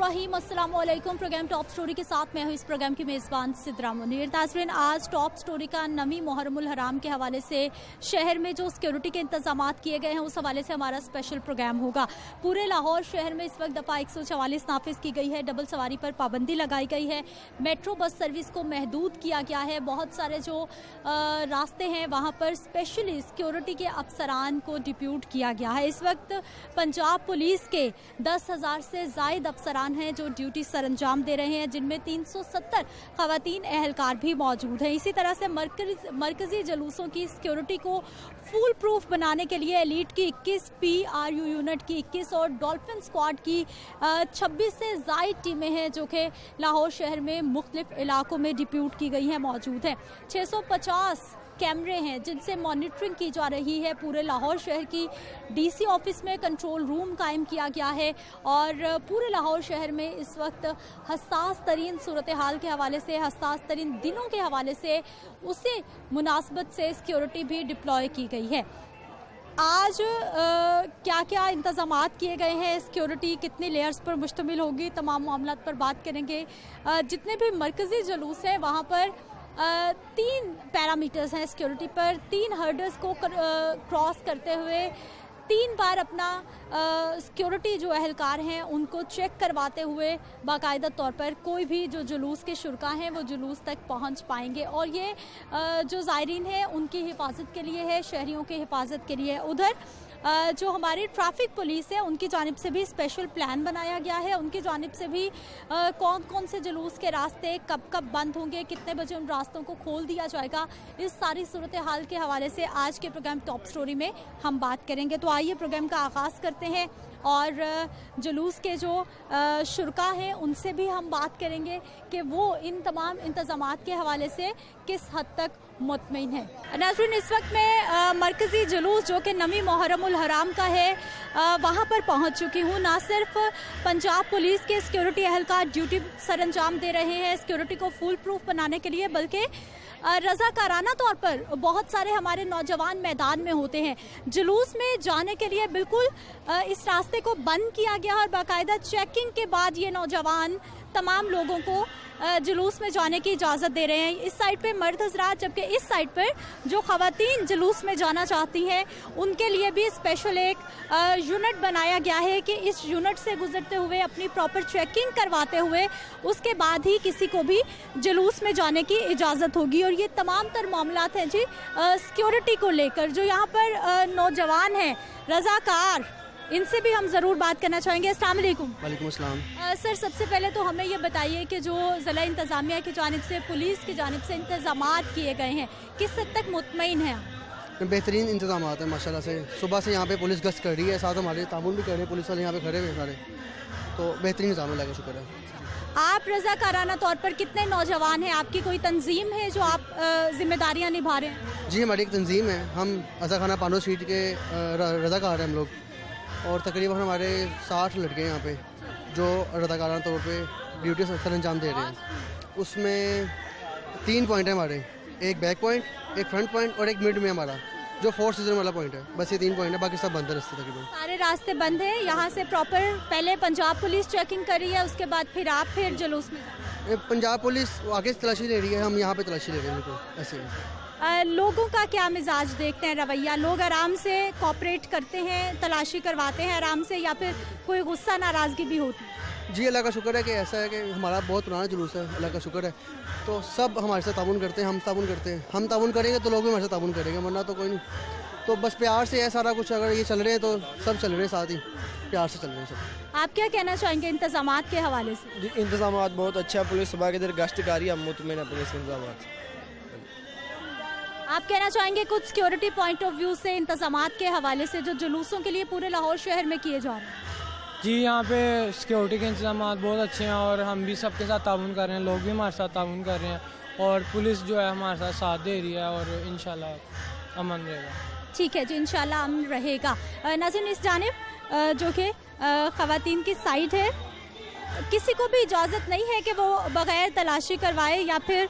रहीम, अस्सलाम वालेकुम। Programme top story के साथ मैं हूँ इस प्रोग्राम की मेज़बान सिद्रा मुनीर। ताज़रीन, आज टॉप स्टोरी का नवी मुहर्रमुल हराम के हवाले से शहर में जो सिक्योरिटी के इंतजामात किए गए हैं उस हवाले से हमारा स्पेशल प्रोग्राम होगा। पूरे लाहौर शहर में इस वक्त दफ़ा 144 नाफिज की गई है। डबल सवारी पर पाबंदी लगाई गई है। मेट्रो बस सर्विस को महदूद किया गया है। बहुत सारे जो रास्ते हैं वहाँ पर स्पेशली सिक्योरिटी के अफसरान को डिप्यूट किया गया है। इस वक्त पंजाब पुलिस के 10,000 से ज़ायद अफसरान हैं जो ड्यूटी सरअंजाम दे रहे हैं, जिनमें 370 खवातीन एहलकार भी मौजूद हैं। इसी तरह से मरकजी जलूसों की सिक्योरिटी को फुल प्रूफ बनाने के लिए एलीट की 21, PRU यूनिट की 21 और डॉल्फिन स्क्वाड की 26 से ज़ायद टीमें हैं जो कि लाहौर शहर में मुख्तलिफ इलाकों में डिप्यूट की गई हैं, मौजूद हैं। 650 कैमरे हैं जिनसे मॉनिटरिंग की जा रही है। पूरे लाहौर शहर की DC ऑफिस में कंट्रोल रूम कायम किया गया है और पूरे लाहौर शहर में इस वक्त हसास तरीन सूरत हाल के हवाले से, हसास तरीन दिनों के हवाले से उसी मुनासबत से सिक्योरिटी भी डिप्लॉय की गई है। आज क्या क्या इंतज़ामात किए गए हैं, सिक्योरिटी कितनी लेयर्स पर मुश्तमिल होगी, तमाम मामलात पर बात करेंगे। जितने भी मरकज़ी जुलूस हैं वहाँ पर 3 पैरामीटर्स हैं सिक्योरिटी पर। 3 हर्डर्स को क्रॉस करते हुए 3 बार अपना सिक्योरिटी जो एहलकार हैं उनको चेक करवाते हुए बाकायदा तौर पर कोई भी जो जुलूस के शुरका हैं वो जुलूस तक पहुंच पाएंगे। और ये जो ज़ायरीन हैं उनकी हिफाजत के लिए है, शहरियों की हिफाजत के लिए। उधर जो हमारी ट्रैफिक पुलिस है उनकी जानिब से भी स्पेशल प्लान बनाया गया है। उनकी जानिब से भी कौन कौन से जुलूस के रास्ते कब कब बंद होंगे, कितने बजे उन रास्तों को खोल दिया जाएगा, इस सारी सूरत हाल के हवाले से आज के प्रोग्राम टॉप स्टोरी में हम बात करेंगे। तो आइए प्रोग्राम का आगाज़ करते हैं और जुलूस के जो शुरका हैं उनसे भी हम बात करेंगे कि वो इन तमाम इंतज़ामात के हवाले से किस हद तक मुतमईन है। नाज़रीन, इस वक्त मैं मरकज़ी जुलूस जो कि नवी मुहर्रमुल हराम का है वहाँ पर पहुँच चुकी हूँ। ना सिर्फ पंजाब पुलिस के सिक्योरिटी एहलकार ड्यूटी सरअंजाम दे रहे हैं सिक्योरिटी को फुल प्रूफ बनाने के लिए, बल्कि रज़ाकाराना तौर पर बहुत सारे हमारे नौजवान मैदान में होते हैं। जुलूस में जाने के लिए बिल्कुल इस रास्ते को बंद किया गया और बाकायदा चेकिंग के बाद ये नौजवान तमाम लोगों को जुलूस में जाने की इजाज़त दे रहे हैं। इस साइड पे मर्द हज़रात, जबकि इस साइड पर जो ख़वातीन जुलूस में जाना चाहती हैं उनके लिए भी स्पेशल एक यूनिट बनाया गया है कि इस यूनिट से गुजरते हुए अपनी प्रॉपर चेकिंग करवाते हुए उसके बाद ही किसी को भी जुलूस में जाने की इजाज़त होगी। और ये तमाम तर मामलात हैं जी सिक्योरिटी को लेकर। जो यहाँ पर नौजवान हैं रज़ाकार, इनसे भी हम ज़रूर बात करना चाहेंगे। अस्सलाम वालेकुम। वालेकुम अस्सलाम। सर, सबसे पहले तो हमें ये बताइए कि जो ज़िला इंतज़ामिया की जानिब से, पुलिस की जानिब से इंतज़ामात किए गए हैं किस हद तक मुतमईन हैं? बेहतरीन इंतज़ामात हैं माशाल्लाह से। सुबह से यहाँ पे पुलिस गश्त कर रही है, साथ हमारे तामुन भी कर रहे हैं, पुलिस वाले यहाँ पे खड़े हुए सारे, तो बेहतरीन निज़ाम है, शुक्र है। आप रज़ाकाराना तौर पर कितने नौजवान हैं? आपकी कोई तंजीम है जो आप जिम्मेदारियाँ निभा रहे हैं? जी, हमारी एक तंजीम है। हम अज़ाखाना पानो स्ट्रीट के रज़ाकार हैं हम लोग, और तकरीबन हमारे 60 लड़के हैं यहाँ पे जो रज़ाकाराना तौर पे ड्यूटी सरअंजाम दे रहे हैं। उसमें 3 पॉइंट है हमारे, एक बैक पॉइंट, एक फ्रंट पॉइंट और एक मिड में हमारा जो 4 सीजन वाला पॉइंट है। बस ये 3 पॉइंट है, बाकी सब बंद है रास्ते तकरीबन। सारे रास्ते बंद हैं। यहाँ से प्रॉपर पहले पंजाब पुलिस चेकिंग कर रही है, उसके बाद फिर आप फिर जुलूस में? पंजाब पुलिस आगे तलाशी ले रही है, हम यहाँ पे तलाशी ले रहे हैं। बिल्कुल ऐसे ही। लोगों का क्या मिजाज देखते हैं, रवैया? लोग आराम से कोऑपरेट करते हैं, तलाशी करवाते हैं आराम से, या फिर कोई गुस्सा नाराज़गी भी होती है? जी, अल्लाह का शुक्र है कि ऐसा है कि हमारा बहुत पुराना जुलूस है, अल्लाह का शुक्र है। तो सब हमारे साथ ताउन करते हैं, हम ताउन करते हैं। हम ताउन करेंगे तो लोग भी हमारे साथ ताउन करेंगे, वरना तो कोई नहीं। तो बस प्यार से है सारा कुछ। अगर ये चल रहे हैं तो सब चल रहे हैं, साथ ही प्यार से चल रहे हैं सब। आप क्या कहना चाहेंगे इंतज़ामात के हवाले से? जी, इंतज़ामात बहुत अच्छा है। पुलिस सुबह के इधर गश्त कर रही है, हम मुतमईन है पुलिस इंतज़ामात। आप कहना चाहेंगे कुछ सिक्योरिटी पॉइंट ऑफ व्यू से इंतज़ामात के हवाले से जो जुलूसों के लिए पूरे लाहौर शहर में किए जा रहे हैं? जी, यहाँ पे सिक्योरिटी के इंतजाम बहुत अच्छे हैं और हम भी सबके साथ ताउन कर रहे हैं, लोग भी हमारे साथ ताउन कर रहे हैं और पुलिस जो है हमारे साथ दे रही है और इंशाल्लाह अमन रहेगा। ठीक है जी, इंशाल्लाह अमन रहेगा। नाज़रीन, इस जानिब जो कि ख़वातीन की साइड है, किसी को भी इजाज़त नहीं है कि वो बग़ैर तलाशी करवाए या फिर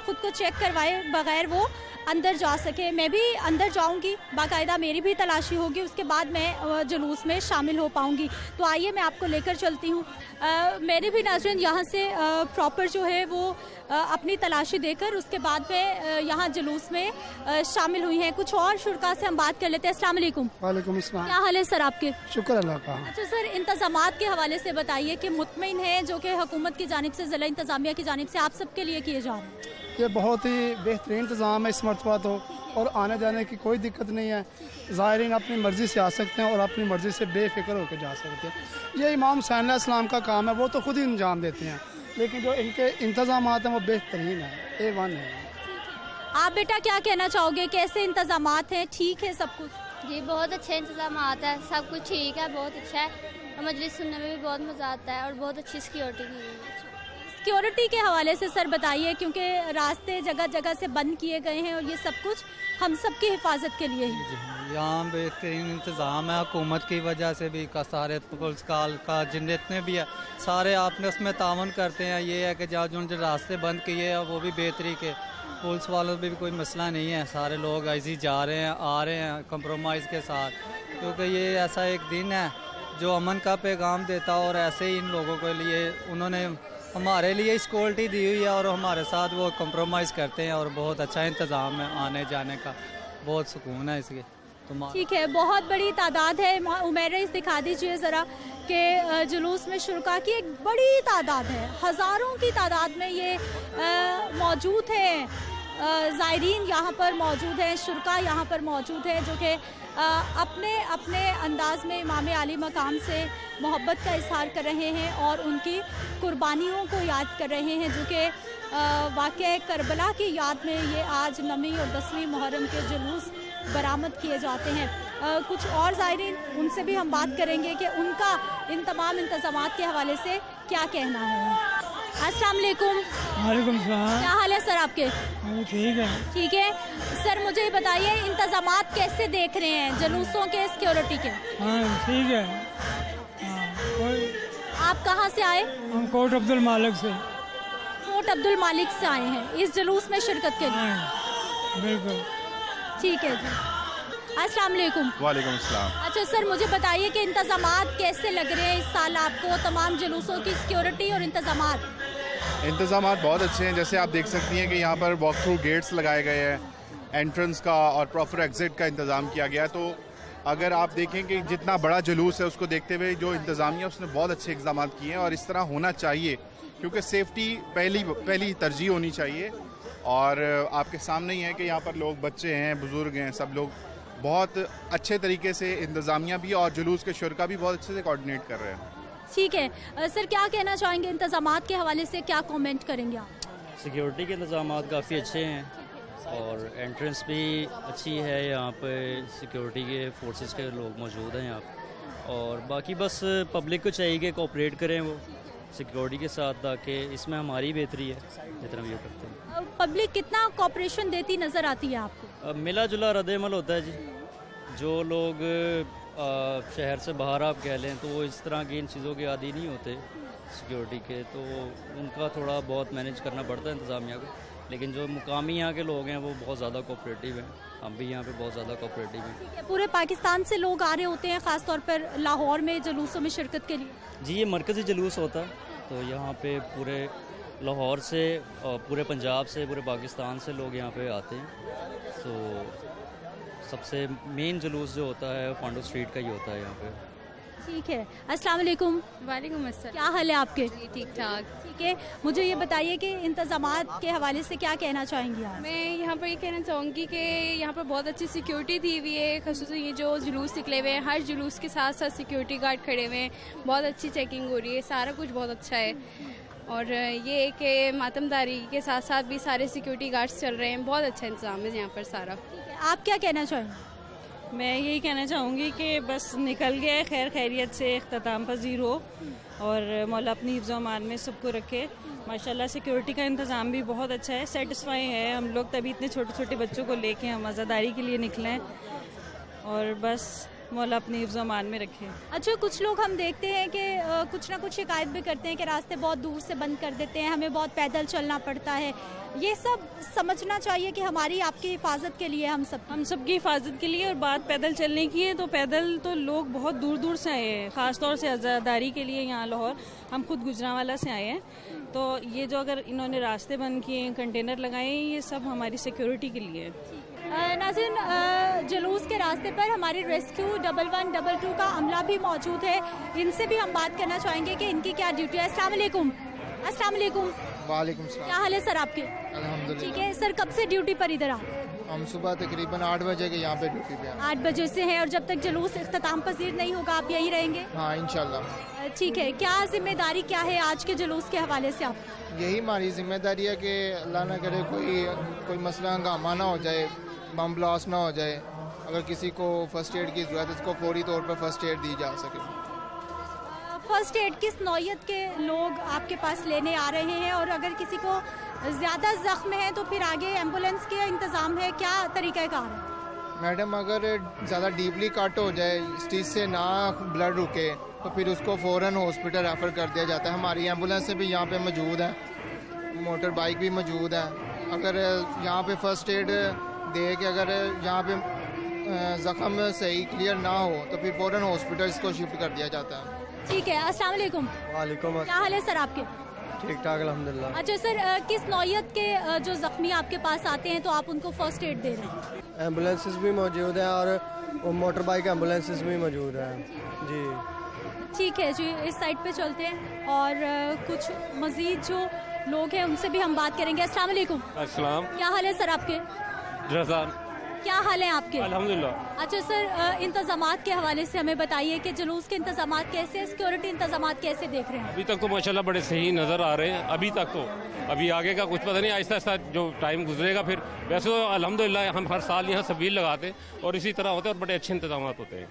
ख़ुद को चेक करवाए बग़ैर वो अंदर जा सके। मैं भी अंदर जाऊंगी, बाकायदा मेरी भी तलाशी होगी, उसके बाद मैं जुलूस में शामिल हो पाऊंगी। तो आइए मैं आपको लेकर चलती हूँ। मैंने भी नाज़रीन यहाँ से प्रॉपर जो है वो अपनी तलाशी देकर उसके बाद में यहाँ जुलूस में शामिल हुई हैं। कुछ और शुरा से हम बात कर लेते हैं। अस्सलाम वालेकुम। वालेकुम अस्सलाम। क्या हाल है सर आपके? शुक्र अल्लाह का। अच्छा सर, इंतज़ामात के हवाले से बताइए कि मुतमईन है जो कि हुकूमत की जानिब से, ज़िला इंतज़ामिया की जानिब से आप सबके लिए किए जा रहे हैं? ये बहुत ही बेहतरीन इंतज़ाम है इस मरतबा तो, और आने जाने की कोई दिक्कत नहीं है। ज़ायरीन अपनी मर्ज़ी से आ सकते हैं और अपनी मर्ज़ी से बेफिक्र होकर जा सकते हैं। ये इमाम हुसैन अलैहिस्सलाम का काम है, वो तो खुद ही अंजाम देते हैं, लेकिन जो इनके इंतज़ामात हैं वो बेहतरीन है, A1 है। आप बेटा क्या कहना चाहोगे, कैसे इंतज़ामात हैं? ठीक है सब कुछ? जी बहुत अच्छे इंतजाम है, सब कुछ ठीक है, बहुत अच्छा है और मजलिस सुनने में भी बहुत मज़ा आता है और बहुत अच्छी सिक्योरिटी की हुई है। सिक्योरिटी के हवाले से सर बताइए, क्योंकि रास्ते जगह जगह से बंद किए गए हैं और ये सब कुछ हम सब की हिफाजत के लिए ही। यहाँ बेहतरीन इंतज़ाम है हुकूमत की वजह से भी, का सारे पुलिस का जितने भी है सारे आपने उसमें तावन करते हैं। ये है कि जहाँ जो रास्ते बंद किए हैं वो भी बेहतरी के, पुलिस वालों पे भी कोई मसला नहीं है, सारे लोग ऐसे जा रहे हैं आ रहे हैं कंप्रोमाइज़ के साथ, क्योंकि ये ऐसा एक दिन है जो अमन का पैगाम देता और ऐसे ही इन लोगों के लिए उन्होंने हमारे लिए सिक्योरिटी दी हुई है और हमारे साथ वो कंप्रोमाइज़ करते हैं और बहुत अच्छा इंतज़ाम है आने जाने का, बहुत सुकून है इसके। ठीक है, बहुत बड़ी तादाद है। उमर रईस दिखा दीजिए ज़रा कि जुलूस में शुरका की एक बड़ी तादाद है, हज़ारों की तादाद में ये मौजूद है। ज़ायरीन यहाँ पर मौजूद हैं, शुरका यहाँ पर मौजूद है जो कि अपने अपने अंदाज में इमाम आली मकाम से मोहब्बत का इजहार कर रहे हैं और उनकी कुर्बानियों को याद कर रहे हैं, जो कि वाक़या करबला की याद में ये आज 9वीं और 10वीं मुहर्रम के जुलूस बरामद किए जाते हैं। कुछ और ज़ायरीन, उनसे भी हम बात करेंगे कि उनका इन तमाम इंतज़ामात के हवाले से क्या कहना है। अस्सलाम वालेकुम। वालेकुम सलाम। क्या हाल है सर आपके? ठीक है। ठीक है सर, मुझे ये बताइए इंतज़ामात कैसे देख रहे हैं जुलूसों के, सिक्योरिटी के? हाँ ठीक है। आप कहाँ से आए? हम कोट अब्दुल मालिक से। कोट अब्दुल मालिक से आए हैं इस जुलूस में शिरकत के लिए? बिल्कुल। ठीक है जी। अस्सलाम वालेकुम। वालेकुम सलाम। अच्छा सर, मुझे बताइए कि इंतज़ामात कैसे लग रहे हैं इस साल आपको, तमाम जुलूसों की सिक्योरिटी और इंतज़ामात? इंतज़ामात बहुत अच्छे हैं। जैसे आप देख सकती हैं कि यहाँ पर वॉक थ्रू गेट्स लगाए गए हैं, एंट्रेंस का और प्रॉपर एग्ज़िट का इंतज़ाम किया गया है। तो अगर आप देखें कि जितना बड़ा जुलूस है उसको देखते हुए जो इंतज़ामिया उसने बहुत अच्छे इक़दाम किए हैं और इस तरह होना चाहिए, क्योंकि सेफ्टी पहली तरजीह होनी चाहिए। और आपके सामने ही है कि यहाँ पर लोग, बच्चे हैं, बुज़ुर्ग हैं, सब लोग बहुत अच्छे तरीके से इंतज़ामिया भी और जुलूस के शुरा भी बहुत अच्छे से कोऑर्डिनेट कर रहे हैं। ठीक है सर, क्या कहना चाहेंगे इंतज़ामात के हवाले से, क्या कमेंट करेंगे आप? सिक्योरिटी के इंतज़ामात काफ़ी अच्छे हैं और एंट्रेंस भी अच्छी है, यहाँ पे सिक्योरिटी के फोर्सेस के लोग मौजूद हैं यहाँ पे। और बाकी बस पब्लिक को चाहिए कि कोऑपरेट करें वो सिक्योरिटी के साथ, ताकि इसमें हमारी बेहतरी है जितना भी ये करते हैं। पब्लिक कितना कोऑपरेशन देती नज़र आती है आपको? मिला जुला रद्द-ए-अमल होता है जी। जो लोग शहर से बाहर आप कह लें तो वो इस तरह की इन चीज़ों के आदी नहीं होते सिक्योरिटी के, तो उनका थोड़ा बहुत मैनेज करना पड़ता है इंतज़ामिया को। लेकिन जो मुकामी यहाँ के लोग हैं वो बहुत ज़्यादा कोऑपरेटिव हैं, हम भी यहाँ पे बहुत ज़्यादा कोऑपरेटिव हैं। पूरे पाकिस्तान से लोग आ रहे होते हैं, ख़ास तौर पर लाहौर में जुलूसों में शिरकत के लिए? जी, ये मरकज़ी जुलूस होता है, तो यहाँ पे पूरे लाहौर से और पूरे पंजाब से, पूरे पाकिस्तान से लोग यहाँ पे आते हैं। तो सबसे मेन जुलूस जो होता है पांडू स्ट्रीट का ही होता है यहाँ पे। ठीक है। अस्सलाम वालेकुम। वालेकुम अस्सलाम। क्या हाल है आपके? ठीक ठाक। ठीक है, मुझे ये बताइए कि इंतज़ामात के हवाले से क्या कहना चाहेंगी आप? मैं यहाँ पर ये कहना चाहूँगी कि यहाँ पर बहुत अच्छी सिक्योरिटी दी हुई है, ख़ुसूसन ये जो जुलूस निकले हुए हैं, हर जुलूस के साथ साथ सिक्योरिटी गार्ड खड़े हुए हैं, बहुत अच्छी चेकिंग हो रही है, सारा कुछ बहुत अच्छा है। और ये कि मातमदारी के साथ साथ भी सारे सिक्योरिटी गार्ड्स चल रहे हैं, बहुत अच्छा इंतज़ाम है यहाँ पर सारा। आप क्या कहना चाहेंगे? मैं यही कहना चाहूँगी कि बस निकल गया खैर खैरियत से, इख्तिताम पजीर हो और मौला अपनी हिफ्ज़ व अमान में सबको रखे। माशाल्लाह सिक्योरिटी का इंतज़ाम भी बहुत अच्छा है, सेटिस्फाई है हम लोग, तभी इतने छोटे छोटे बच्चों को लेके हम आज़ादारी के लिए निकले हैं। और बस मौला अपनी हिफ्ज़ अमान में रखे। अच्छा, कुछ लोग हम देखते हैं कि कुछ ना कुछ शिकायत भी करते हैं कि रास्ते बहुत दूर से बंद कर देते हैं, हमें बहुत पैदल चलना पड़ता है। ये सब समझना चाहिए कि हमारी आपकी हिफाजत के लिए, हम सब की हिफाजत के लिए। और बात पैदल चलने की है तो पैदल तो लोग बहुत दूर दूर से आए हैं, ख़ास तौर से आज़ादारी के लिए यहाँ लाहौर। हम खुद गुजरांवाला से आए हैं, तो ये जो अगर इन्होंने रास्ते बंद किए, कंटेनर लगाए, ये सब हमारी सिक्योरिटी के लिए है। नाज़रीन, जुलूस के रास्ते पर हमारी रेस्क्यू 1122 का अमला भी मौजूद है। इनसे भी हम बात करना चाहेंगे कि इनकी क्या ड्यूटी है। अस्सलाम वालेकुम। अस्सलाम वालेकुम। वालेकुम सलाम। क्या हाल है सर आपके? अल्हम्दुलिल्लाह। ठीक है सर, कब से ड्यूटी पर इधर आप? हम सुबह तकरीबन 8 बजे के यहाँ पे ड्यूटी पे हैं। 8 बजे से हैं और जब तक जुलूस इख्तिताम पसीर नहीं होगा आप यहीं रहेंगे? हाँ, इंशाल्लाह। ठीक है, क्या जिम्मेदारी क्या है आज के जुलूस के हवाले से आप? यही हमारी जिम्मेदारी है कि अल्लाह ना करे कोई मसला हंगामा ना हो जाए, बम ब्लास्ट ना हो जाए। अगर किसी को फर्स्ट एड की जरूरत है, उसको फौरी तौर पर फर्स्ट एड दी जा सके। फर्स्ट एड किस नौयत के लोग आपके पास लेने आ रहे हैं, और अगर किसी को ज़्यादा जख्म है तो फिर आगे एम्बुलेंस के इंतज़ाम है, क्या तरीक़ाकार है? मैडम, अगर ज़्यादा डीपली कट हो जाए, स्टिच से ना ब्लड रुके, तो फिर उसको फ़ौरन हॉस्पिटल रेफ़र कर दिया जाता है। हमारी एम्बुलेंस भी यहाँ पे मौजूद है, मोटर बाइक भी मौजूद है। अगर यहाँ पे फर्स्ट एड दे के अगर यहाँ पे ज़ख्म सही क्लियर ना हो तो फिर फ़ौरन हॉस्पिटल इसको शिफ्ट कर दिया जाता है। ठीक है, अस्सलाम वालेकुम। वालेकुम। क्या हाल है सर आपके? ठीक ठाक अल्हम्दुलिल्लाह। अच्छा सर, किस नौयत के जो ज़ख्मी आपके पास आते हैं तो आप उनको फर्स्ट एड दे रहे हैं? एम्बुलेंसेस भी मौजूद हैं और मोटर बाइक एम्बुलेंसेस भी मौजूद हैं जी। ठीक है जी, इस साइड पे चलते हैं और कुछ मज़ीद जो लोग हैं उनसे भी हम बात करेंगे। अस्सलाम वालेकुम। अस्सलाम। क्या हाल है सर आपके? रज़ान। क्या हाल है आपके? अल्हम्दुलिल्लाह। अच्छा सर, इंतज़ामात के हवाले से हमें बताइए कि जुलूस के इंतज़ामात कैसे, सिक्योरिटी इंतज़ामात कैसे देख रहे हैं? अभी तक तो माशाल्लाह बड़े सही नज़र आ रहे हैं अभी तक तो। अभी आगे का कुछ पता नहीं, आहिस्ता आहिस्ता जो टाइम गुजरेगा फिर। वैसे तो अल्हम्दुलिल्लाह हम हर साल यहाँ सबील लगाते हैं और इसी तरह होते हैं और बड़े अच्छे इंतजाम होते हैं।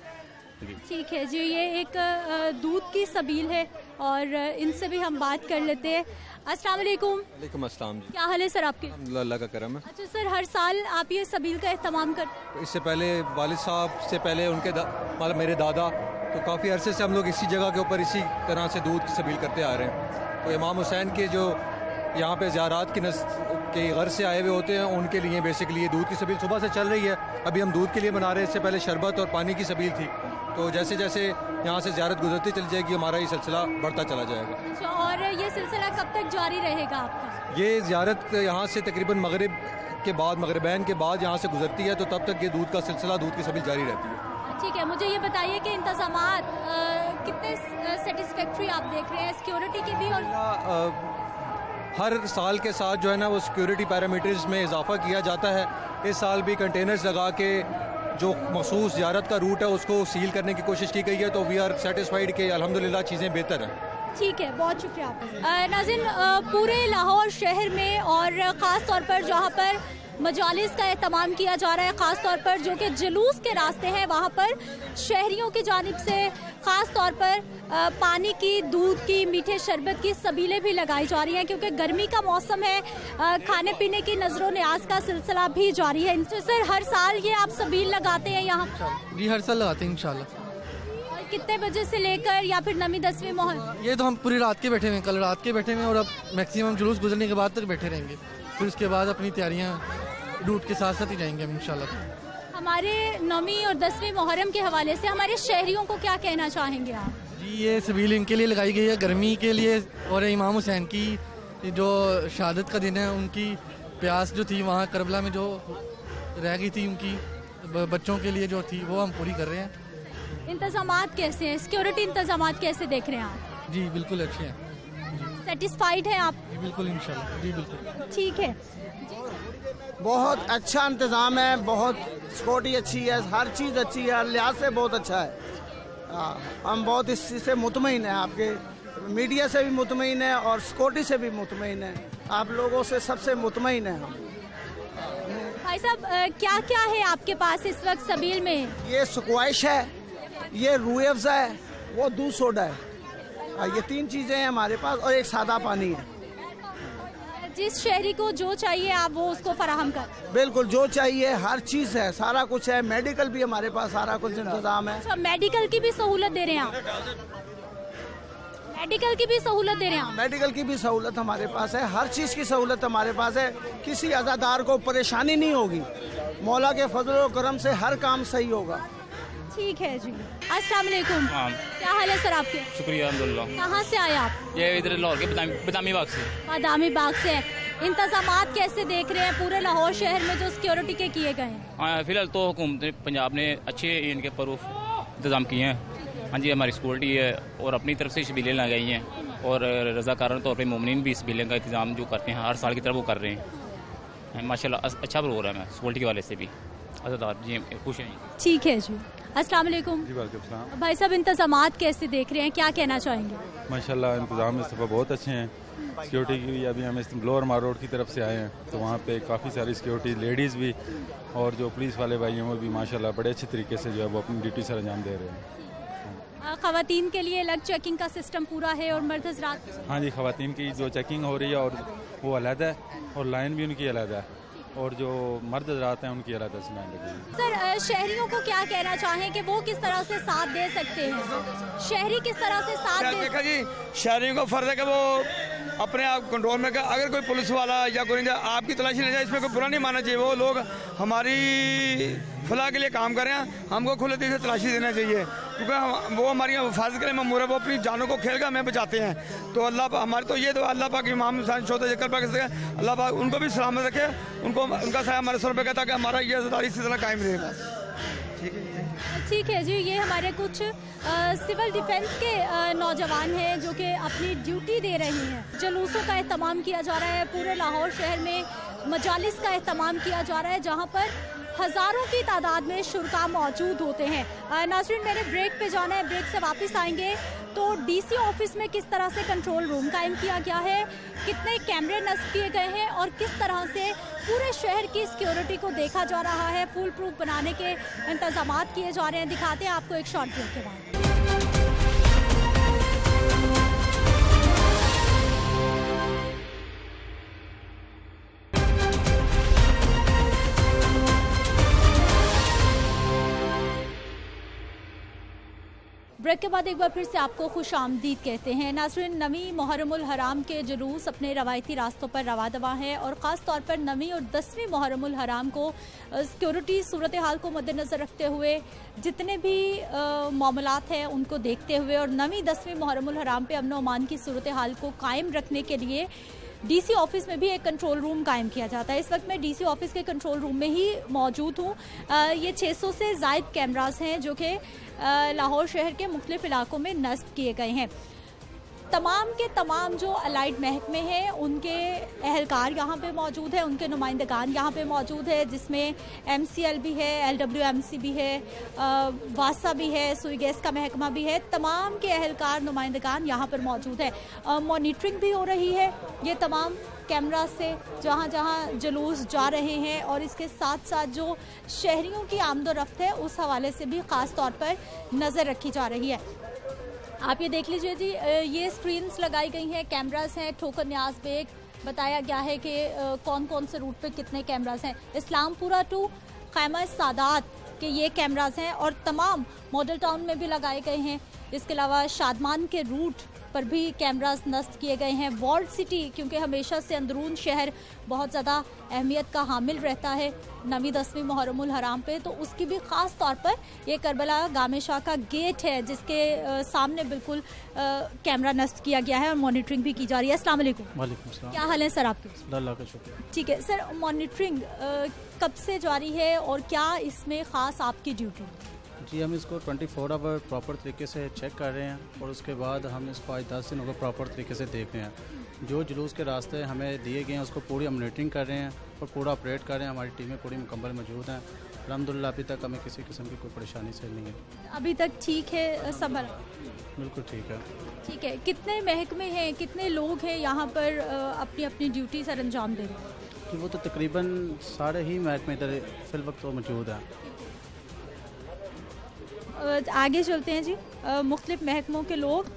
ठीक है जी, ये एक दूध की सबील है और इनसे भी हम बात कर लेते हैं। अस्सलाम वालेकुम। वालेकुम अस्सलाम जी। क्या हाल है सर आपके? अल्लाह का करम है। अच्छा सर, हर साल आप ये सबील का एहतमाम कर? इससे पहले वालिद साहब से पहले उनके मतलब मेरे दादा, तो काफ़ी अरसे से हम लोग इसी जगह के ऊपर इसी तरह से दूध की सबील करते आ रहे हैं। तो इमाम हुसैन के जो यहाँ पे ज़ियारात के घर से आए हुए होते हैं, उनके लिए बेसिकली ये दूध की सबील सुबह से चल रही है। अभी हम दूध के लिए बना रहे हैं, इससे पहले शरबत और पानी की सबील थी। तो जैसे जैसे यहाँ से ज़ियारत गुजरती चली जाएगी, हमारा ये सिलसिला बढ़ता चला जाएगा। अच्छा, और ये सिलसिला कब तक जारी रहेगा आपका? ये ज़ियारत यहाँ से तकरीबन मगरिब के बाद, मगरिबैन के बाद यहाँ से गुजरती है, तो तब तक ये दूध का सिलसिला, दूध की सबील जारी रहती है। ठीक है, मुझे ये बताइए कि इंतज़ामात कितने सेटिस्फैक्ट्री आप देख रहे हैं, सिक्योरिटी की भी? और हर साल के साथ जो है ना वो सिक्योरिटी पैरामीटर्स में इजाफा किया जाता है। इस साल भी कंटेनर्स लगा के जो मखसूस ज़ियारत का रूट है उसको सील करने की कोशिश की गई है। तो वी आर सेटिस्फाइड कि अल्हम्दुलिल्लाह चीज़ें बेहतर हैं। ठीक है, बहुत शुक्रिया आपका। नाज़रीन, पूरे लाहौर शहर में और ख़ास तौर पर जहाँ पर मजालिस का एहतमाम किया जा रहा है, ख़ास तौर पर जो कि जुलूस के रास्ते हैं, वहाँ पर शहरियों की जानिब से ख़ास तौर पर पानी की, दूध की, मीठे शरबत की सबीलें भी लगाई जा रही हैं, क्योंकि गर्मी का मौसम है। खाने पीने की नज़रों न्याज का सिलसिला भी जारी है। सर, हर साल ये आप सबील लगाते हैं यहाँ? जी, हर साल लगाते हैं इंशाल्लाह। और कितने बजे से लेकर या फिर नमी 10वीं मोहर? ये तो हम पूरी रात के बैठे हुए हैं, कल रात के बैठे हुए हैं और अब मैक्सिमम जुलूस गुजरने के बाद तक बैठे रहेंगे। फिर उसके बाद अपनी तैयारियाँ रूट के साथ साथ ही जाएंगे हम इंशाल्लाह। हमारे नौवीं और 10वीं मुहर्रम के हवाले से हमारे शहरियों को क्या कहना चाहेंगे आप? जी, ये सबील इनके लिए लगाई गई है, गर्मी के लिए, और इमाम हुसैन की जो शहादत का दिन है, उनकी प्यास जो थी वहाँ करबला में जो रह गई थी, उनकी बच्चों के लिए जो थी, वो हम पूरी कर रहे हैं। इंतजामात कैसे हैं, सिक्योरिटी इंतजामात कैसे देख रहे हैं आप? जी बिल्कुल अच्छे हैं। सेटिस्फाइड हैं आप? जी बिल्कुल, इंशाल्लाह। जी बिल्कुल ठीक है। बहुत अच्छा इंतज़ाम है, बहुत सिक्योरिटी अच्छी है, हर चीज़ अच्छी है, हर लिहाज से बहुत अच्छा है। हम बहुत इस चीज़ से मुतमईन हैं, आपके मीडिया से भी मुतमईन है और सिक्योरिटी से भी मुतमईन है, आप लोगों से सबसे मुतमईन है हम। भाई साहब, क्या क्या है आपके पास इस वक्त सबील में? ये स्क्वैश है, ये रूह अफ़ज़ा है, वो दूध सोडा है। ये 3 चीज़ें हैं हमारे पास और एक सादा पानी है। जिस शहरी को जो चाहिए आप वो उसको फराहम कर। बिल्कुल, जो चाहिए हर चीज़ है, सारा कुछ है। मेडिकल भी हमारे पास सारा कुछ इंतजाम है। अच्छा, मेडिकल की भी सहूलत दे रहे हैं आप? मेडिकल की भी सहूलत दे रहे हैं आप? मेडिकल की भी सहूलत हमारे पास है, हर चीज़ की सहूलत हमारे पास है। किसी अज़ादार को परेशानी नहीं होगी। मौला के फजल और करम से हर काम सही होगा। ठीक है जी। अस्सलाम वालेकुम। क्या हाल है सर आपके? शुक्रिया, अल्हम्दुलिल्लाह। कहाँ से आए आप? ये इधर लाहौर के बदामी बाग से। बदामी बाग से। इंतजामात कैसे देख रहे हैं पूरे लाहौर शहर में जो सिक्योरिटी के किए गए हैं? हाँ, फिलहाल तो हुकूमत पंजाब ने अच्छे इनके प्रूफ इंतजाम किए हैं। हाँ जी, हमारी सिक्योरिटी है और अपनी तरफ से शबीलें लगाई हैं और रज़ाकाराना तौर पर मोमिनीन भी शबीलें का इंतजाम जो करते हैं हर साल की तरफ वो कर रहे हैं। माशाल्लाह अच्छा प्रोग्राम है, सिक्योरिटी के वाले से भी अज़ादार जी खुश हैं। ठीक है जी। अस्सलाम वालेकुम। जी वालेकुम सलाम। भाई साहब, इंतजामात कैसे देख रहे हैं, क्या कहना चाहेंगे? माशाल्लाह इंतजाम इस दफ़ा बहुत अच्छे हैं। सिक्योरिटी की भी अभी हम इस लोअर मार रोड की तरफ से आए हैं तो वहाँ पे काफ़ी सारी सिक्योरिटी लेडीज़ भी और जो पुलिस वाले भाई हैं वो भी माशाल्लाह बड़े अच्छे तरीके से जो है वो अपनी ड्यूटी सर अंजाम दे रहे हैं। ख़वातीन के लिए अलग चेकिंग का सिस्टम पूरा है और मर्द हज़रात? हाँ जी, ख़वातीन की जो चेकिंग हो रही है और वो अलग है और लाइन भी उनकी अलग है और जो मर्द हज़रात हैं उनकी अलग लाइन लगी है। सर, शहरियों को क्या कहना चाहें कि वो किस तरह से साथ दे सकते हैं? शहरी किस तरह से साथ दे? देखा जी, शहरियों को फर्ज है कि वो अपने आप कंट्रोल में, अगर कोई पुलिस वाला या कोई आपकी तलाशी ले जाए इसमें कोई बुरा नहीं मानना चाहिए। वो लोग हमारी फलाह के लिए काम कर रहे हैं, हमको खुले दिल से तलाशी देना चाहिए क्योंकि वो हमारी हिफाजत के लिए ममूर है। वो अपनी जानों को खेल कर हमें बचाते हैं। तो अल्लाह हमारे तो ये तो अल्लाह पाक इमाम हुसैन शोहदा जिक्र पाक अल्लाह पाक उनको भी सलामत रखे, उनको उनका साया हमारे सर पे कहता कि हमारा ये अज़ादारी इसी तरह कायम रहेगा। ठीक है जी। ये हमारे कुछ सिविल डिफेंस के नौजवान हैं जो कि अपनी ड्यूटी दे रहे हैं। जुलूसों का एहतमाम किया जा रहा है, पूरे लाहौर शहर में मजालिस का एहतमाम किया जा रहा है जहाँ पर हज़ारों की तादाद में शुरका मौजूद होते हैं। नाज़रीन, मेरे ब्रेक पे जाना है, ब्रेक से वापस आएंगे तो डीसी ऑफिस में किस तरह से कंट्रोल रूम कायम किया गया है, कितने कैमरे नस्ब किए गए हैं और किस तरह से पूरे शहर की सिक्योरिटी को देखा जा रहा है, फुल प्रूफ बनाने के इंतजामात किए जा रहे हैं। दिखाते हैं आपको एक शॉर्ट ब्रेक के बाद। ब्रेक के बाद एक बार फिर से आपको खुश आमदीद कहते हैं। नाज़रीन, नवी मुहर्रमुल हराम के जुलूस अपने रवायती रास्तों पर रवा दवा हैं और ख़ास तौर पर नवी और 10वीं मुहर्रमुल हराम को सिक्योरिटी सूरत हाल को मद्देनज़र रखते हुए जितने भी मामलात हैं उनको देखते हुए और नवी 10वीं मुहर्रमुल हराम पे अमन व अमान की सूरत हाल को कायम रखने के लिए डीसी ऑफिस में भी एक कंट्रोल रूम कायम किया जाता है। इस वक्त मैं डीसी ऑफिस के कंट्रोल रूम में ही मौजूद हूँ। ये 600 से ज़ायद कैमरास हैं जो कि लाहौर शहर के मुख्तलिफ इलाकों में नस्ब किए गए हैं। तमाम के तमाम जो अलाइड महकमे हैं उनके अहलकार यहाँ पे मौजूद है, उनके नुमाइंदगान यहाँ पे मौजूद है, जिसमें MCL भी है, LWMC भी है, वासा भी है, सुई गैस का महकमा भी है। तमाम के अहलकार नुमाइंदगान यहाँ पर मौजूद है। मॉनिटरिंग भी हो रही है ये तमाम कैमरा से जहाँ जहाँ जुलूस जा रहे हैं और इसके साथ साथ जो शहरियों की आमदोरफ्त है उस हवाले से भी ख़ास तौर पर नज़र रखी जा रही है। आप ये देख लीजिए जी, ये स्क्रीन्स लगाई गई हैं, कैमरास हैं। ठोकर न्याज बेग बताया गया है कि कौन कौन से रूट पे कितने कैमरास हैं। इस्लामपुरा टू खैमा सादात के ये कैमरास हैं और तमाम मॉडल टाउन में भी लगाए गए हैं। इसके अलावा शादमान के रूट पर भी कैमरास नस्ब किए गए हैं। वॉल्ड सिटी, क्योंकि हमेशा से अंदरून शहर बहुत ज़्यादा अहमियत का हामिल रहता है नवी 10वीं मुहर्रमुल हराम पे, तो उसकी भी ख़ास तौर पर ये करबला गामे शाह का गेट है जिसके सामने बिल्कुल कैमरा नस्ब किया गया है और मॉनिटरिंग भी की जा रही है। अस्सलाम वालेकुम। वालेकुम सलाम। क्या हाल है सर आपके? अल्लाह का शुक्र। ठीक है सर, मॉनिटरिंग कब से जारी है और क्या इसमें ख़ास आपकी ड्यूटी? जी, हम इसको 24 आवर प्रॉपर तरीके से चेक कर रहे हैं और उसके बाद हम इसको आज 10 दिन होकर प्रॉपर तरीके से देख रहे हैं। जो जुलूस के रास्ते हमें दिए गए हैं उसको पूरी हम मॉनिटरिंग कर रहे हैं और पूरा ऑपरेट कर रहे हैं। हमारी टीमें पूरी मुकम्मल मौजूद हैं। अल्हम्दुलिल्लाह अभी तक हमें किसी किस्म की कोई परेशानी से नहीं है। अभी तक ठीक है संभल? बिल्कुल ठीक है। ठीक है। कितने महकमे हैं, कितने लोग हैं यहाँ पर अपनी अपनी ड्यूटी सर अंजाम दे रहे हैं? कि वो तो तकरीबन सारे ही महकमे इधर फिल वक्त तो मौजूद हैं। आगे चलते हैं जी। मुख्तलिफ महकमों के लोग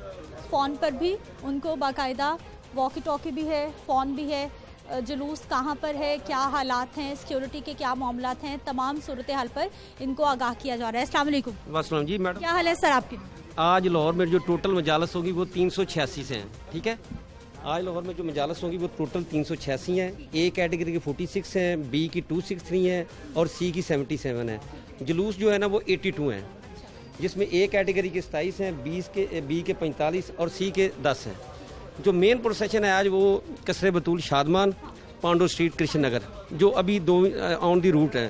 फ़ोन पर भी उनको बाकायदा वॉकी टॉकी भी है, फ़ोन भी है, जुलूस कहाँ पर है, क्या हालात हैं, सिक्योरिटी के क्या मामलात हैं, तमाम सूरत हाल पर इनको आगाह किया जा रहा है। अस्सलाम वालेकुम। वालेकुम जी मैडम। क्या हाल है सर आपके? आज लाहौर में जो टोटल मजालस होगी वो 386 से हैं, ठीक है। आज लाहौर में जो मजालस होगी वो टोटल 386 हैं। ए कैटेगरी की 46 हैं, बी की 263 हैं और सी की 77 है। जुलूस जो है ना वो 82 हैं, जिसमें ए कैटेगरी के 27 हैं, बी के 45 और सी के 10 हैं। जो मेन प्रोसेशन है आज वो कसरे बतूल शादमान पांडो स्ट्रीट कृष्ण नगर, जो अभी दो ऑन दी रूट है।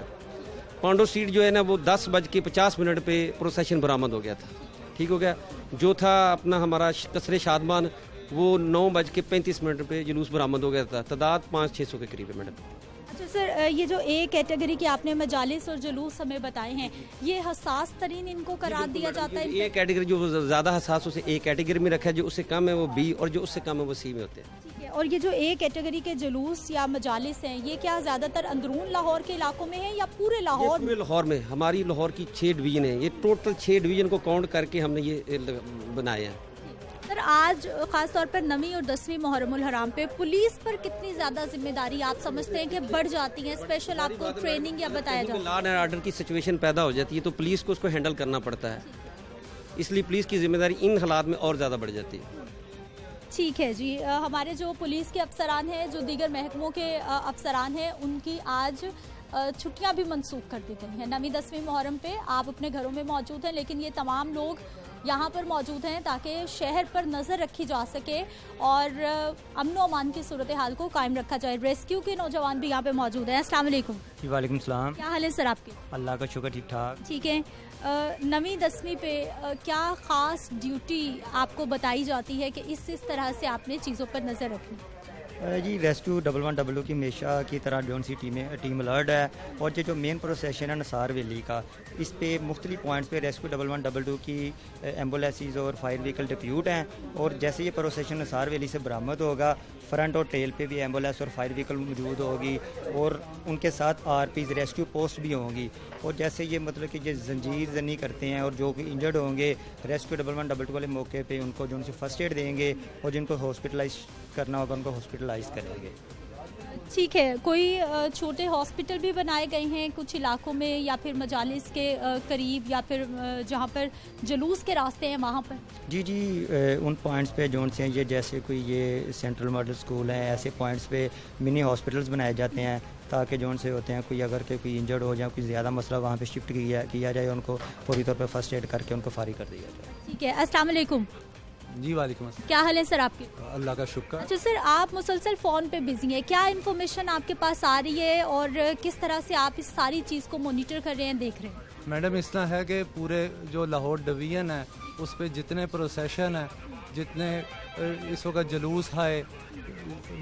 पांडो स्ट्रीट जो है ना वो 10:50 पे प्रोसेशन बरामद हो गया था, ठीक हो गया। जो था अपना हमारा कसरे शादमान वो 9:35 पे जुलूस बरामद हो गया था। तादाद 500-600 के करीब है मैडम। अच्छा सर, ये जो ए कैटेगरी के आपने मजालिस और जुलूस हमें बताए हैं, ये हसास तरीन इनको करार दिया जाता है? ए कैटेगरी जो ज़्यादा हसास उसे ए कैटेगरी में रखा है, जो उससे कम है वो बी और जो उससे कम है वो सी में होते हैं। ठीक है। और ये जो ए कैटेगरी के जुलूस या मजालिस हैं, ये क्या ज़्यादातर अंदरून लाहौर के इलाकों में है या पूरे लाहौर? पूरे लाहौर में। हमारी लाहौर की 6 डिवीज़न है, ये टोटल 6 डिवीज़न को काउंट करके हमने ये बनाए हैं। सर, आज ख़ास तौर पर 9वीं और 10वीं मुहर्रमुल हराम पे पुलिस पर कितनी ज़्यादा जिम्मेदारी आप समझते हैं कि बढ़ जाती है? स्पेशल आपको ट्रेनिंग या बताया जाता है? लॉ एंड ऑर्डर की सिचुएशन पैदा हो जाती है तो पुलिस को उसको हैंडल करना पड़ता है, इसलिए पुलिस की जिम्मेदारी इन हालात में और ज़्यादा बढ़ जाती है। ठीक है जी। हमारे जो पुलिस के अफसरान हैं, जो दीगर महकमों के अफसरान हैं, उनकी आज छुट्टियां भी मनसूख कर दी गई हैं। 9वीं 10वीं मुहर्रम पे आप अपने घरों में मौजूद हैं, लेकिन ये तमाम लोग यहाँ पर मौजूद हैं ताकि शहर पर नज़र रखी जा सके और अमन व अमान की सूरत हाल को कायम रखा जाए। रेस्क्यू के नौजवान भी यहाँ पे मौजूद हैं। अस्सलाम वालेकुम। वालेकुम सलाम। क्या हाल है सर आपके? अल्लाह का शुक्र, ठीक ठाक। ठीक है। 9वीं 10वीं पे क्या ख़ास ड्यूटी आपको बताई जाती है कि इस तरह से आपने चीज़ों पर नज़र रखनी? जी रेस्क्यू 111W की हमेशा की तरह जौन सी टीम अलर्ट है, और ये जो मेन प्रोसेशन है नसार वैली का, इस पे मुख्तलिफ पॉइंट्स पे रेस्क्यू 111W की एम्बुलेंसेज और फायर व्हीकल डिप्यूट हैं। और जैसे ये प्रोसेशन नसार वैली से बरामद होगा, फ्रंट और टेल पे भी एम्बुलेंस और फायर व्हीकल मौजूद होगी और उनके साथ RPs रेस्क्यू पोस्ट भी होंगी। और जैसे ये मतलब कि ये जंजीर जनी करते हैं और जो कि इंजर्ड होंगे, रेस्क्यू 111W वाले मौके पे उनको जो उनसे फर्स्ट एड देंगे और जिनको हॉस्पिटलाइज करना होगा उनको हॉस्पिटलाइज करेंगे। ठीक है। कोई छोटे हॉस्पिटल भी बनाए गए हैं कुछ इलाकों में, या फिर मजालिस के करीब, या फिर जहाँ पर जुलूस के रास्ते हैं वहाँ पर? जी उन पॉइंट्स पे जोन से ये जैसे कोई ये सेंट्रल मॉडल स्कूल हैं, ऐसे पॉइंट्स पे मिनी हॉस्पिटल्स बनाए जाते हैं ताकि जोन से होते हैं कोई अगर कोई इंजर्ड हो जाए, कोई ज़्यादा मसला वहाँ पे शिफ्ट किया जाए, उनको फौरी तौर पर फर्स्ट एड करके उनको फारिग कर दिया जाए। ठीक है। अस्सलाम वालेकुम। जी वालेकुम अस्सलाम। क्या हाल है सर आपके? अल्लाह का शुक्र। अच्छा सर, आप मुसलसल फ़ोन पे बिजी हैं, क्या इन्फॉर्मेशन आपके पास आ रही है और किस तरह से आप इस सारी चीज़ को मॉनिटर कर रहे हैं, देख रहे हैं? मैडम इस तरह है कि पूरे जो लाहौर डिवीज़न है उस पर जितने प्रोसेशन है, जितने इस वक्त जुलूस है,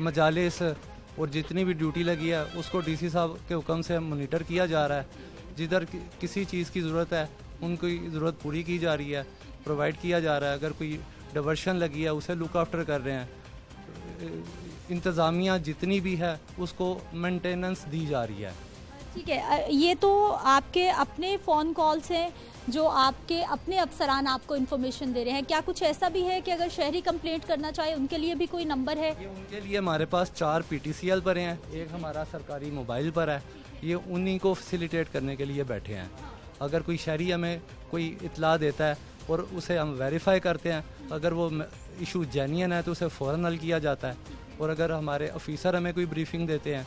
मजालिस और जितनी भी ड्यूटी लगी है उसको DC साहब के हुक्म से मॉनिटर किया जा रहा है। जिधर किसी चीज़ की ज़रूरत है उनकी ज़रूरत पूरी की जा रही है, प्रोवाइड किया जा रहा है। अगर कोई डाइवर्शन लगी है उसे लुक आफ्टर कर रहे हैं। इंतज़ामिया जितनी भी है उसको मेंटेनेंस दी जा रही है। ठीक है। ये तो आपके अपने फ़ोन कॉल्स हैं जो आपके अपने अफसरान आपको इन्फॉर्मेशन दे रहे हैं। क्या कुछ ऐसा भी है कि अगर शहरी कंप्लेंट करना चाहे उनके लिए भी कोई नंबर है? उनके लिए हमारे पास 4 PTCL पर हैं, एक हमारा सरकारी मोबाइल पर है। ये उन्हीं को फैसिलिटेट करने के लिए बैठे हैं। अगर कोई शहरी हमें कोई इतला देता है और उसे हम वेरीफाई करते हैं, अगर वो इशू जेन्युइन है तो उसे फ़ौरन हल किया जाता है। और अगर हमारे ऑफिसर हमें कोई ब्रीफिंग देते हैं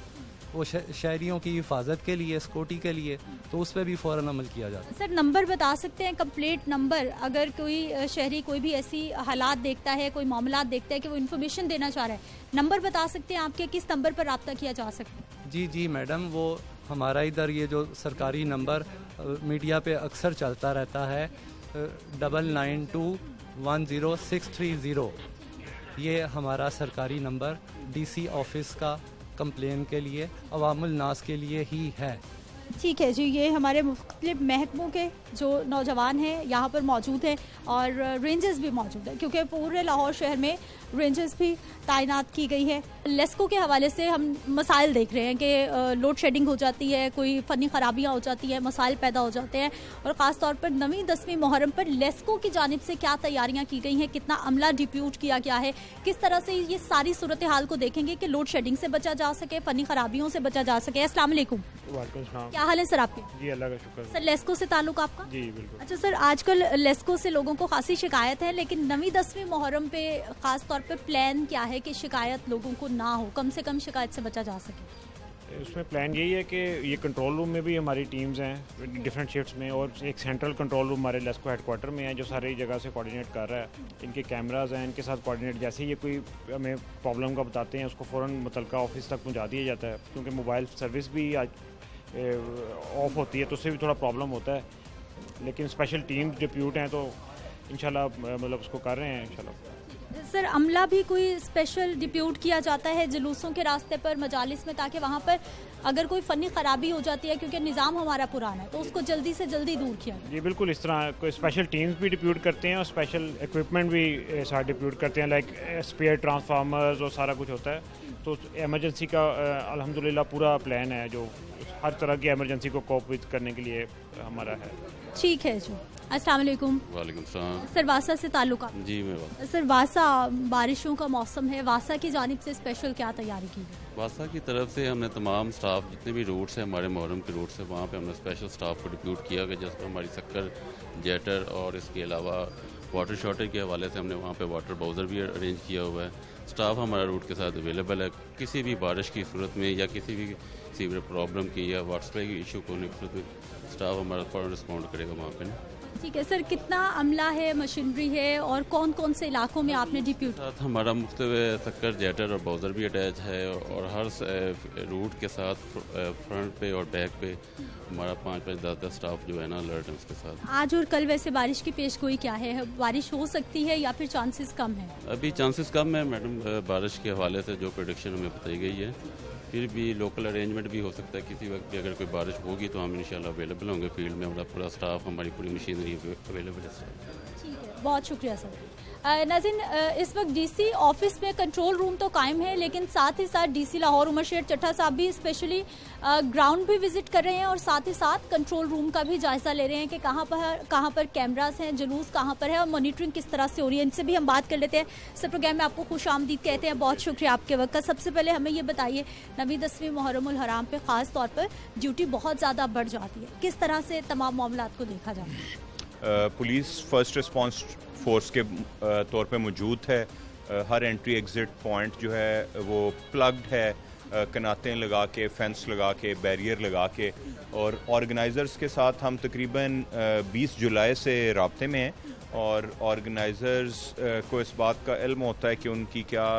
वो शहरियों की हिफाजत के लिए, सिक्योरिटी के लिए, तो उस पर भी फ़ौरन अमल किया जाता है। सर नंबर बता सकते हैं, कंप्लेंट नंबर, अगर कोई शहरी कोई भी ऐसी हालात देखता है, कोई मामला देखता है कि वो इन्फॉर्मेशन देना चाह रहा है, नंबर बता सकते हैं आपके, किस नंबर पर रब्ता किया जा सकता है? जी मैडम, वो हमारा इधर ये जो सरकारी नंबर मीडिया पे अक्सर चलता रहता है 99210630, ये हमारा सरकारी नंबर DC ऑफिस का कंप्लेन के लिए, अवामुल नास के लिए ही है। ठीक है जी, ये हमारे मुख्तलिफ महकमों के जो नौजवान हैं यहाँ पर मौजूद हैं और रेंजर्स भी मौजूद हैं, क्योंकि पूरे लाहौर शहर में रेंजर्स भी तैनात की गई है। लेस्को के हवाले से हम मसाइल देख रहे हैं कि लोड शेडिंग हो जाती है, कोई फ़नी ख़राबियाँ हो जाती हैं, मसाइल पैदा हो जाते हैं, और ख़ास तौर पर 9वीं 10वीं मुहर्रम पर लेस्को की जानिब से क्या तैयारियाँ की गई हैं, कितना अमला डिप्यूट किया गया है, किस तरह से ये सारी सूरत हाल को देखेंगे कि लोड शेडिंग से बचा जा सके, फ़नी ख़राबियों से बचा जा सके। अस्सलाम वालेकुम। क्या हाल है सर आपके? जी अल्लाह का शुक्र। सर लेस्को से ताल्लुक आपका? जी बिल्कुल। अच्छा सर, आजकल लेस्को से लोगों को खासी शिकायत है, लेकिन 9वीं 10वीं मुहर्रम पे खास तौर पे प्लान क्या है कि शिकायत लोगों को ना हो, कम से कम शिकायत से बचा जा सके? उसमें प्लान यही है कि ये कंट्रोल रूम में भी हमारी टीम्स हैं डिफरेंट शिफ्ट्स में, और एक सेंट्रल कंट्रोल रूम हमारे लेस्को हेडक्वार्टर में है जो सारी जगह से कोऑर्डिनेट कर रहा है। इनके कैमराज हैं, इनके साथ कोऑर्डिनेट, जैसे ये कोई हमें प्रॉब्लम का बताते हैं उसको फ़ौरन मुतलका ऑफिस तक पहुँचा दिया जाता है, क्योंकि मोबाइल सर्विस भी आज ऑफ होती है तो उससे भी थोड़ा प्रॉब्लम होता है, लेकिन स्पेशल टीम डिप्यूट हैं तो इंशाल्लाह मतलब उसको कर रहे हैं इंशाल्लाह। सर अमला भी कोई स्पेशल डिप्यूट किया जाता है जुलूसों के रास्ते पर, मजालिस में, ताकि वहाँ पर अगर कोई फ़नी ख़राबी हो जाती है, क्योंकि निज़ाम हमारा पुराना है, तो उसको जल्दी से जल्दी दूर किया जाए? जी बिल्कुल, इस तरह कोई स्पेशल टीम्स भी डिप्यूट करते हैं और स्पेशल इक्विपमेंट भी साथ डिप्यूट करते हैं, लाइक स्पेयर ट्रांसफार्मर्स और सारा कुछ होता है। तो एमरजेंसी का अल्हम्दुलिल्लाह पूरा प्लान है जो हर तरह की एमरजेंसी को कोप विद करने के लिए हमारा है। ठीक है जी। अस्सलाम वालेकुम। वालेकुम सलाम। सर वासा से ताल्लुक आप? जी मैं सर वासा, बारिशों का मौसम है, वासा की जानिब से स्पेशल क्या तैयारी की गई? वासा की तरफ से हमने तमाम स्टाफ जितने भी रूट्स हैं हमारे मुहर्रम के रूट्स हैं वहाँ पे हमने स्पेशल स्टाफ को डिप्यूट किया गया, जिसमें हमारी शक्कर, जेटर और इसके अलावा वाटर शॉर्टेज के हवाले से हमने वहाँ पे वाटर बाउज़र भी अरेंज किया हुआ है। स्टाफ हमारा रूट के साथ अवेलेबल है, किसी भी बारिश की सूरत में या किसी भी सीवर प्रॉब्लम की या वाटर सप्लाई की इशू होने की सूरत में स्टाफ हमारा फ़ौरन रिस्पॉन्ड करेगा वहाँ पे। ठीक है सर, कितना अमला है, मशीनरी है, और कौन कौन से इलाकों में आपने डिप्यूट? साथ हमारा मुख्तलिफ शक्कर, जेटर और बाउज़र भी अटैच है, और हर रूट के साथ फ्रंट पे और बैक पे हमारा 5-5 10 स्टाफ जो है ना अलर्ट है उसके साथ। आज और कल वैसे बारिश की पेशगोई क्या है? बारिश हो सकती है या फिर चांसेस कम है? अभी चांसेस कम है मैडम, बारिश के हवाले से जो प्रेडिक्शन हमें बताई गई है, फिर भी लोकल अरेंजमेंट भी हो सकता है किसी वक्त भी अगर कोई बारिश होगी तो हम इंशाल्लाह अवेलेबल होंगे फील्ड में, हमारा पूरा स्टाफ, हमारी पूरी मशीनरी अवेलेबल है। ठीक है, बहुत शुक्रिया सर। नाज़रीन, इस वक्त डीसी ऑफिस में कंट्रोल रूम तो कायम है, लेकिन साथ ही साथ डीसी लाहौर उमर शेर चट्टा साहब भी स्पेशली ग्राउंड भी विजिट कर रहे हैं और साथ ही साथ कंट्रोल रूम का भी जायज़ा ले रहे हैं कि कहाँ पर कैमरास हैं, जुलूस कहाँ पर है और मॉनिटरिंग किस तरह से हो रही है। इनसे भी हम बात कर लेते हैं। सर प्रोग्राम में आपको खुश आमदीद कहते हैं, बहुत शुक्रिया आपके वक्त का। सबसे पहले हमें ये बताइए, 9वीं 10वीं मुहर्रमुल हराम पे ख़ास तौर पर ड्यूटी बहुत ज़्यादा बढ़ जाती है, किस तरह से तमाम मामलात को देखा जाता है? पुलिस फर्स्ट रिस्पांस फोर्स के तौर पे मौजूद है। हर एंट्री एग्ज़िट पॉइंट जो है वो प्लग्ड है, कनातें लगा के, फेंस लगा के, बैरियर लगा के, और ऑर्गेनाइज़र्स के साथ हम तकरीबन 20 जुलाई से राब्ते में हैं, और ऑर्गेनाइज़र्स को इस बात का इल्म होता है कि उनकी क्या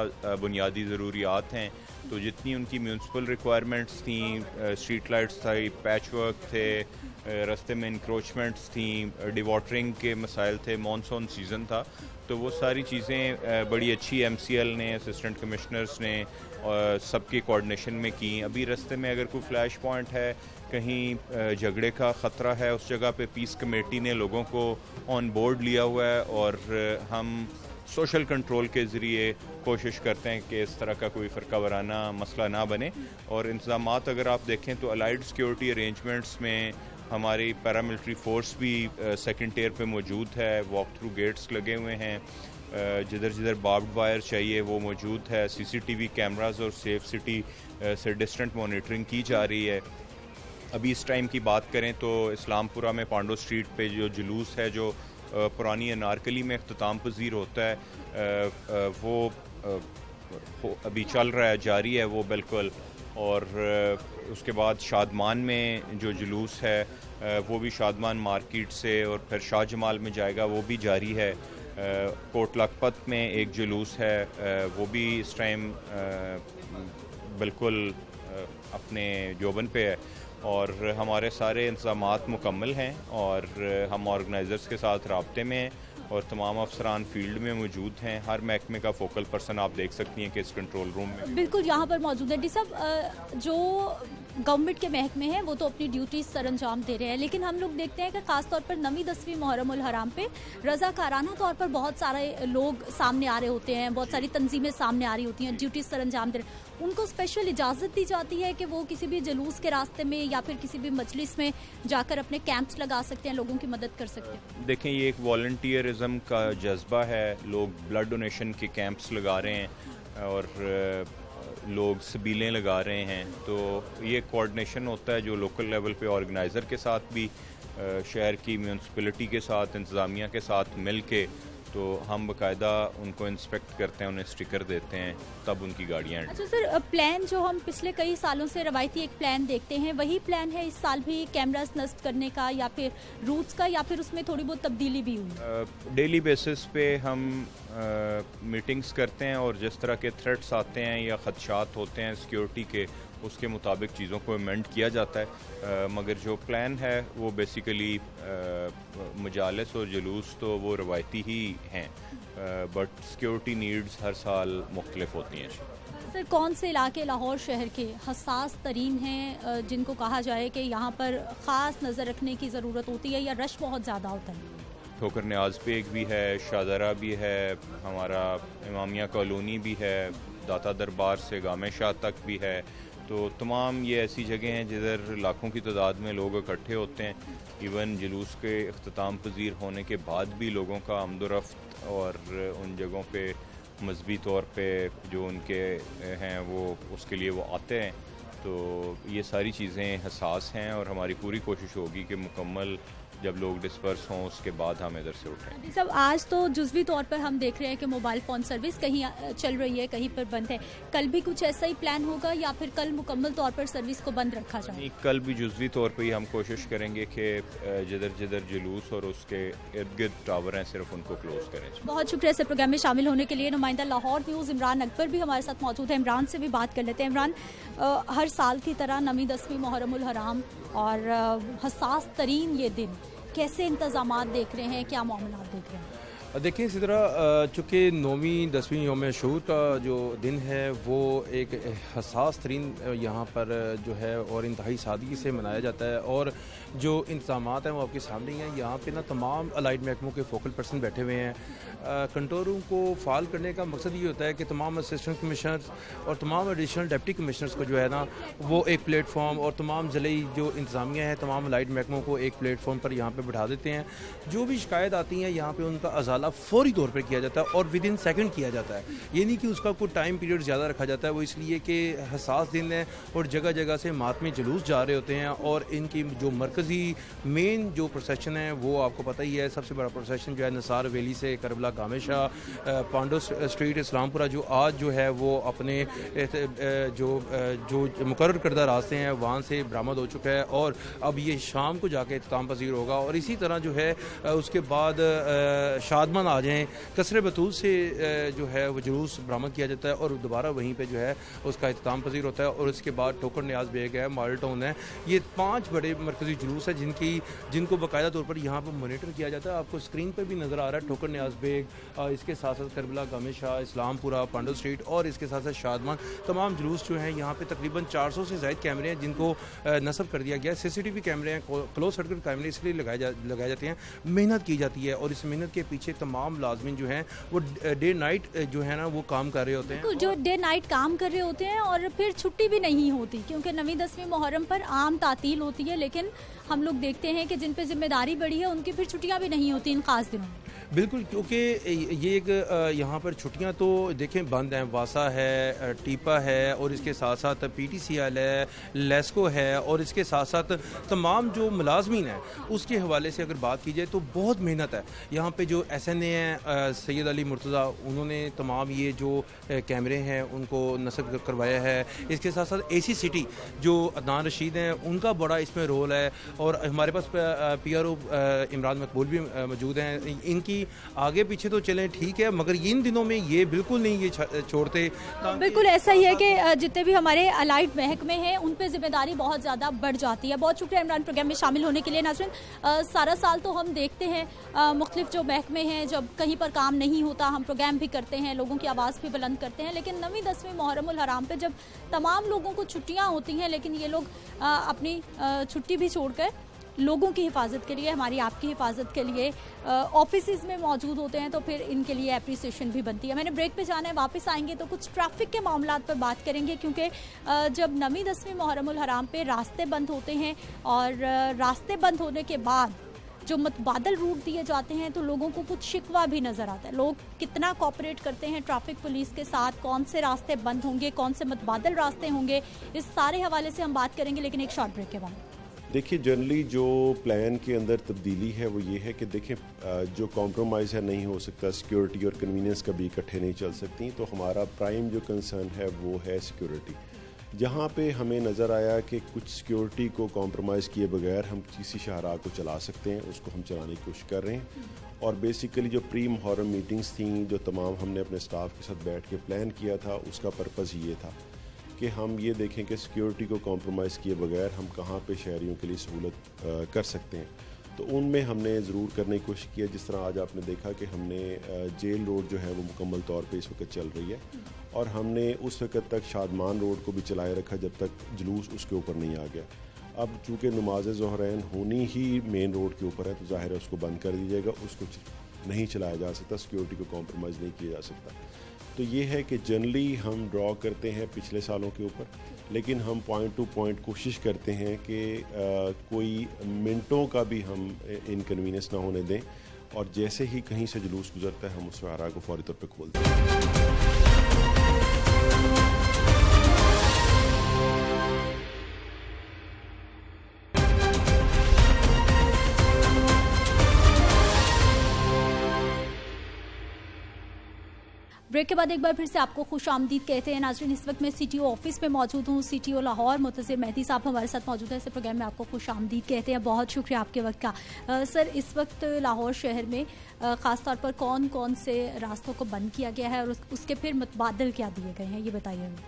बुनियादी ज़रूरियात हैं। तो जितनी उनकी म्यूनसिपल रिक्वायरमेंट्स थी, स्ट्रीट लाइट्स थी, पैच वर्क थे, रास्ते में इंक्रोचमेंट्स थी, डिवाटरिंग के मसाइल थे, मॉनसून सीज़न था, तो वो सारी चीज़ें बड़ी अच्छी MCL ने, असिस्टेंट कमिश्नर्स ने सबकी कोऑर्डिनेशन में की। अभी रास्ते में अगर कोई फ्लैश पॉइंट है, कहीं झगड़े का ख़तरा है, उस जगह पे पीस कमेटी ने लोगों को ऑन बोर्ड लिया हुआ है, और हम सोशल कंट्रोल के ज़रिए कोशिश करते हैं कि इस तरह का कोई फ़र्का वाराना मसला ना बने। और इंतज़ामात अगर आप देखें तो अलाइड सिक्योरिटी अरेंजमेंट्स में हमारी पैरामिलिट्री फोर्स भी सेकंड टियर पे मौजूद है, वॉक थ्रू गेट्स लगे हुए हैं, जिधर जिधर बार्ब्ड वायर चाहिए वो मौजूद है, CCTV कैमरास और सेफ सिटी से डिस्टेंट मॉनिटरिंग की जा रही है। अभी इस टाइम की बात करें तो इस्लामपुरा में पांडो स्ट्रीट पे जो जुलूस है, जो पुरानी अनारकली में इख्तिताम पजीर होता है, वो अभी चल रहा है, जारी है वो बिल्कुल। और उसके बाद शादमान में जो जुलूस है वो भी शादमान मार्केट से और फिर शाह जमाल में जाएगा, वो भी जारी है। कोट लखपत में एक जुलूस है, वो भी इस टाइम बिल्कुल अपने जोबन पे है, और हमारे सारे इंतज़ामात मुकम्मल हैं, और हम ऑर्गेनाइज़र्स के साथ राब्ते में हैं, और तमाम अफसरान फील्ड में मौजूद हैं। हर महकमे का फोकल पर्सन आप देख सकती हैं कि इस कंट्रोल रूम में बिल्कुल यहाँ पर मौजूद है। डी साहब, जो गवर्नमेंट के महकमे हैं वो तो अपनी ड्यूटी सरअंजाम दे रहे हैं, लेकिन हम लोग देखते हैं कि ख़ासतौर पर 9वीं-10वीं मुहर्रम उल हराम पे रज़ाकाराना तौर पर बहुत सारे लोग सामने आ रहे होते हैं, बहुत सारी तंजीमें सामने आ रही होती हैं, ड्यूटी सरअंजाम दे रहे हैं। उनको स्पेशल इजाज़त दी जाती है कि वो किसी भी जुलूस के रास्ते में या फिर किसी भी मजलिस में जाकर अपने कैंप्स लगा सकते हैं, लोगों की मदद कर सकते हैं। देखें, ये एक वॉलंटियरिज्म का जज्बा है, लोग ब्लड डोनेशन के कैंप्स लगा रहे हैं और लोग सबीलें लगा रहे हैं, तो ये कोऑर्डिनेशन होता है जो लोकल लेवल पे ऑर्गेनाइज़र के साथ भी, शहर की म्यूनसिपलिटी के साथ, इंतज़ामिया के साथ मिल के, तो हम बाकायदा उनको इंस्पेक्ट करते हैं, उन्हें स्टिकर देते हैं, तब उनकी गाड़ियाँ। अच्छा सर, प्लान जो हम पिछले कई सालों से रवायती एक प्लान देखते हैं, वही प्लान है इस साल भी कैमरास नस्ब करने का, या फिर रूट्स का, या फिर उसमें थोड़ी बहुत तब्दीली भी हुई? डेली बेसिस पे हम मीटिंग्स करते हैं और जिस तरह के थ्रेट्स आते हैं या ख़दशात होते हैं सिक्योरिटी के, उसके मुताबिक चीज़ों को अमेंड किया जाता है। मगर जो प्लान है वो बेसिकली मजालिस और जुलूस तो वो रवायती ही हैं, बट सिक्योरिटी नीड्स हर साल मुख्तलिफ होती हैं। सर, कौन से इलाके लाहौर शहर के हसास तरीन हैं जिनको कहा जाए कि यहाँ पर ख़ास नज़र रखने की ज़रूरत होती है या रश बहुत ज़्यादा होता है? ठोकर न्याज बेग भी है, शाहदरा भी है, हमारा इमामिया कॉलोनी भी है, दाता दरबार से गामे शाह तक भी है। तो तमाम ये ऐसी जगह हैं जिधर लाखों की तादाद में लोग इकट्ठे होते हैं। इवन जुलूस के इख्तिताम पजीर होने के बाद भी लोगों का आमदोरफ्त और उन जगहों पे मजहबी तौर पे जो उनके हैं वो उसके लिए वो आते हैं। तो ये सारी चीज़ें हसास हैं और हमारी पूरी कोशिश होगी कि मुकम्मल जब लोग डिस्पर्स हों उसके बाद हम इधर से उठें। सब आज तो जुज़वी तौर पर हम देख रहे हैं कि मोबाइल फ़ोन सर्विस कहीं चल रही है, कहीं पर बंद है। कल भी कुछ ऐसा ही प्लान होगा या फिर कल मुकम्मल तौर पर सर्विस को बंद रखा जाए? कल भी जुज़वी तौर पर ही हम कोशिश करेंगे कि जिधर जिधर जुलूस और उसके इर्द गिर्द टावर हैं सिर्फ उनको क्लोज करें। बहुत शुक्रिया इस प्रोग्राम में शामिल होने के लिए। नुमाइंदा लाहौर न्यूज़ इमरान अकबर भी हमारे साथ मौजूद है। इमरान से भी बात कर लेते हैं। इमरान, हर साल की तरह 9वीं-10वीं मुहर्रम उल हराम और हसास तरीन ये दिन, कैसे इंतज़ामात देख रहे हैं, क्या मामला देख रहे हैं? देखिए, इसी तरह चूँकि 9वीं-10वीं यौम शूर का जो दिन है वो एक हसास तरीन यहाँ पर जो है और इंतहाई सादगी से मनाया जाता है, और जो इंतज़ामात हैं वो आपके सामने ही हैं। यहाँ पे ना तमाम अलाइड महकमों के फोकल पर्सन बैठे हुए हैं। कंट्रोल रूम को फ़ाल करने का मकसद ये होता है कि तमाम असिस्टेंट कमिश्नर्स और तमाम एडिशनल डिप्टी कमिश्नर्स को जो है ना वो एक प्लेटफॉर्म, और तमाम ज़िले जो इंतज़ामिया है तमाम अलाइड महकमों को एक प्लेटफॉर्म पर यहाँ पर बैठा देते हैं। जो भी शिकायत आती हैं यहाँ पर उनका अजाला फौरी तौर पर किया जाता है और विद इन सेकंड किया जाता है। ये नहीं कि उसका कोई टाइम पीरियड ज़्यादा रखा जाता है, वो इसलिए कि हसास दिन है और जगह जगह से मातमी जुलूस जा रहे होते हैं। और इनकी जो मरकज़ी मेन जो प्रोसेशन है वो आपको पता ही है, सबसे बड़ा प्रोसेशन जो है निसार वैली से करबला गामे शाह, पांडो स्ट्रीट, इस्लामपुरा, जो आज जो है वो अपने जो मुकर्रर करदा रास्ते हैं वहाँ से बरामद हो चुका है, और अब ये शाम को जाके इख्तिताम पजीर होगा। और इसी तरह जो है उसके बाद शादमान आ जाएँ, कसरे बतूल से जो है वो जुलूस बरामद किया जाता है और दोबारा वहीं पे जो है उसका इख्तिताम पजीर होता है। और इसके बाद ठोकर न्याज बेग है, मॉडल टाउन है, ये 5 बड़े मरकज़ी जुलूस है जिनको बाकायदा तौर पर यहाँ पर मोनीटर किया जाता है। आपको स्क्रीन पर भी नज़र आ रहा है ठोकर न्याज बेग, इसके साथ साथ करबला गामे शाह, इस्लामपुरा, पांडो स्ट्रीट और इसके साथ साथ शादमान, तमाम जुलूस जो हैं यहाँ पे तकरीबन 400 से ज़ायद कैमरे हैं जिनको नस्ब कर दिया गया है। CCTV कैमरे हैं, क्लोज सर्किट कैमरे इसलिए लगाए जाते हैं, मेहनत की जाती है और इस मेहनत के पीछे तमाम लाजमीन जो हैं वो डे नाइट जो है ना वो काम कर रहे होते हैं, जो डे नाइट काम कर रहे होते हैं, और फिर छुट्टी भी नहीं होती क्योंकि 9वीं-10वीं मुहर्रम पर आम तातील होती है, लेकिन हम लोग देखते हैं कि जिन पे जिम्मेदारी बढ़ी है उनकी फिर छुट्टियां भी नहीं होती इन खास दिनों में। बिल्कुल, क्योंकि ये एक यहाँ पर छुट्टियाँ तो देखें बंद हैं, वासा है, टीपा है, और इसके साथ साथ PTCL है, लेस्को है, और इसके साथ साथ तमाम जो मुलाजमीन हैं उसके हवाले से अगर बात की जाए तो बहुत मेहनत है। यहाँ पे जो SNA हैं सैयद अली मुर्तज़ा, उन्होंने तमाम ये जो कैमरे हैं उनको नस्ब करवाया है। इसके साथ साथ AC सिटी जो अदनान रशीद हैं उनका बड़ा इसमें रोल है, और हमारे पास PRO इमरान मकबूल भी मौजूद हैं। इनकी कि आगे पीछे तो चलें ठीक है, मगर इन दिनों में ये बिल्कुल नहीं ये छोड़ते। बिल्कुल ऐसा ही है कि जितने भी हमारे अलाइड महकमे हैं उन पर जिम्मेदारी बहुत ज़्यादा बढ़ जाती है। बहुत शुक्रिया इमरान प्रोग्राम में शामिल होने के लिए। नाज़रीन, सारा साल तो हम देखते हैं मुख्तलिफ जो महकमे हैं, जब कहीं पर काम नहीं होता हम प्रोग्राम भी करते हैं, लोगों की आवाज़ भी बुलंद करते हैं, लेकिन 9वीं 10वीं मुहर्रमुल हराम पे जब तमाम लोगों को छुट्टियाँ होती हैं, लेकिन ये लोग अपनी छुट्टी भी छोड़कर लोगों की हिफाजत के लिए, हमारी आपकी हिफाजत के लिए ऑफिसेज में मौजूद होते हैं, तो फिर इनके लिए अप्रिसिएशन भी बनती है। मैंने ब्रेक पे जाना है, वापस आएंगे तो कुछ ट्रैफिक के मामलात पर बात करेंगे, क्योंकि जब 9वीं 10वीं मुहर्रमुल हराम पे रास्ते बंद होते हैं और रास्ते बंद होने के बाद जो मतबादल रूट दिए जाते हैं तो लोगों को कुछ शिकवा भी नज़र आता है। लोग कितना कोऑपरेट करते हैं ट्रैफिक पुलिस के साथ, कौन से रास्ते बंद होंगे, कौन से मतबादल रास्ते होंगे, इस सारे हवाले से हम बात करेंगे, लेकिन एक शॉर्ट ब्रेक के बाद। देखिए, जनरली जो प्लान के अंदर तब्दीली है वो ये है कि देखिए जो कॉम्प्रोमाइज़ है नहीं हो सकता, सिक्योरिटी और कन्वीनियंस कभी इकट्ठे नहीं चल सकती, तो हमारा प्राइम जो कंसर्न है वो है सिक्योरिटी। जहाँ पे हमें नज़र आया कि कुछ सिक्योरिटी को कॉम्प्रोमाइज़ किए बगैर हम किसी शाहराह को चला सकते हैं, उसको हम चलाने की कोशिश कर रहे हैं। और बेसिकली जो प्री मुहर्रम मीटिंग्स थी जो तमाम हमने अपने स्टाफ के साथ बैठ के प्लान किया था, उसका पर्पज़ ये था कि हम ये देखें कि सिक्योरिटी को कॉम्प्रोमाइज़ किए बगैर हम कहाँ पे शहरियों के लिए सहूलत कर सकते हैं। तो उनमें हमने ज़रूर करने की कोशिश की है। जिस तरह आज आपने देखा कि हमने जेल रोड जो है वो मुकम्मल तौर पे इस वक्त चल रही है, और हमने उस वक्त तक शादमान रोड को भी चलाए रखा जब तक जुलूस उसके ऊपर नहीं आ गया। अब चूँकि नमाज ज़ोहरैन होनी ही मेन रोड के ऊपर है, तो ज़ाहिर है उसको बंद कर दीजिएगा, उसको नहीं चलाया जा सकता, सिक्योरिटी को कॉम्प्रोमाइज़ नहीं किया जा सकता। तो ये है कि जनरली हम ड्रॉ करते हैं पिछले सालों के ऊपर, लेकिन हम पॉइंट टू पॉइंट कोशिश करते हैं कि कोई मिनटों का भी हम इनकन्वीनियंस ना होने दें, और जैसे ही कहीं से जुलूस गुजरता है हम उस शाहराह को फौरी तौर पर खोलते हैं। ब्रेक के बाद एक बार फिर से आपको खुश आमदीद कहते हैं। नाज़रीन, इस वक्त मैं CTO ऑफिस में मौजूद हूँ। CTO लाहौर मुतज़िर मेहदी साहब हमारे साथ मौजूद है। इस प्रोग्राम में आपको खुश आमदीद कहते हैं। बहुत शुक्रिया आपके वक्त का। सर, इस वक्त लाहौर शहर में ख़ास तौर पर कौन कौन से रास्तों को बंद किया गया है और उसके फिर मतबादल क्या दिए गए हैं, ये बताइए हमें।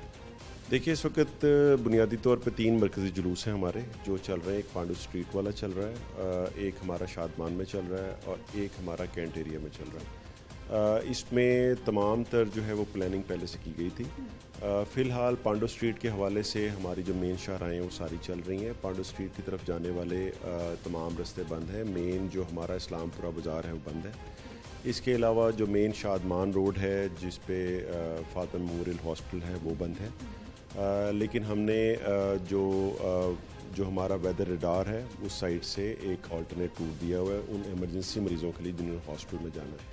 देखिए, इस वक्त बुनियादी तौर पे 3 मरकज़ी जुलूस हैं हमारे जो चल रहे हैं। एक पांडू स्ट्रीट वाला चल रहा है, एक हमारा शादमान में चल रहा है, और एक हमारा कैंट एरिया में चल रहा है। इसमें तमाम तर जो है वो प्लानिंग पहले से की गई थी। फ़िलहाल पांडू स्ट्रीट के हवाले से हमारी जो मेन शाहराहें वो सारी चल रही हैं। पांडू स्ट्रीट की तरफ जाने वाले तमाम रास्ते बंद हैं। मेन जो हमारा इस्लामपुरा बाज़ार है वो बंद है। इसके अलावा जो मेन शादमान रोड है जिस पे फातिमा मेमोरियल हॉस्पिटल है वो बंद है। लेकिन हमने जो हमारा वेदर रडार है उस साइड से एक ऑल्टरनेट रूट दिया हुआ है उन एमरजेंसी मरीज़ों के लिए जिन्होंने हॉस्पिटल में जाना है।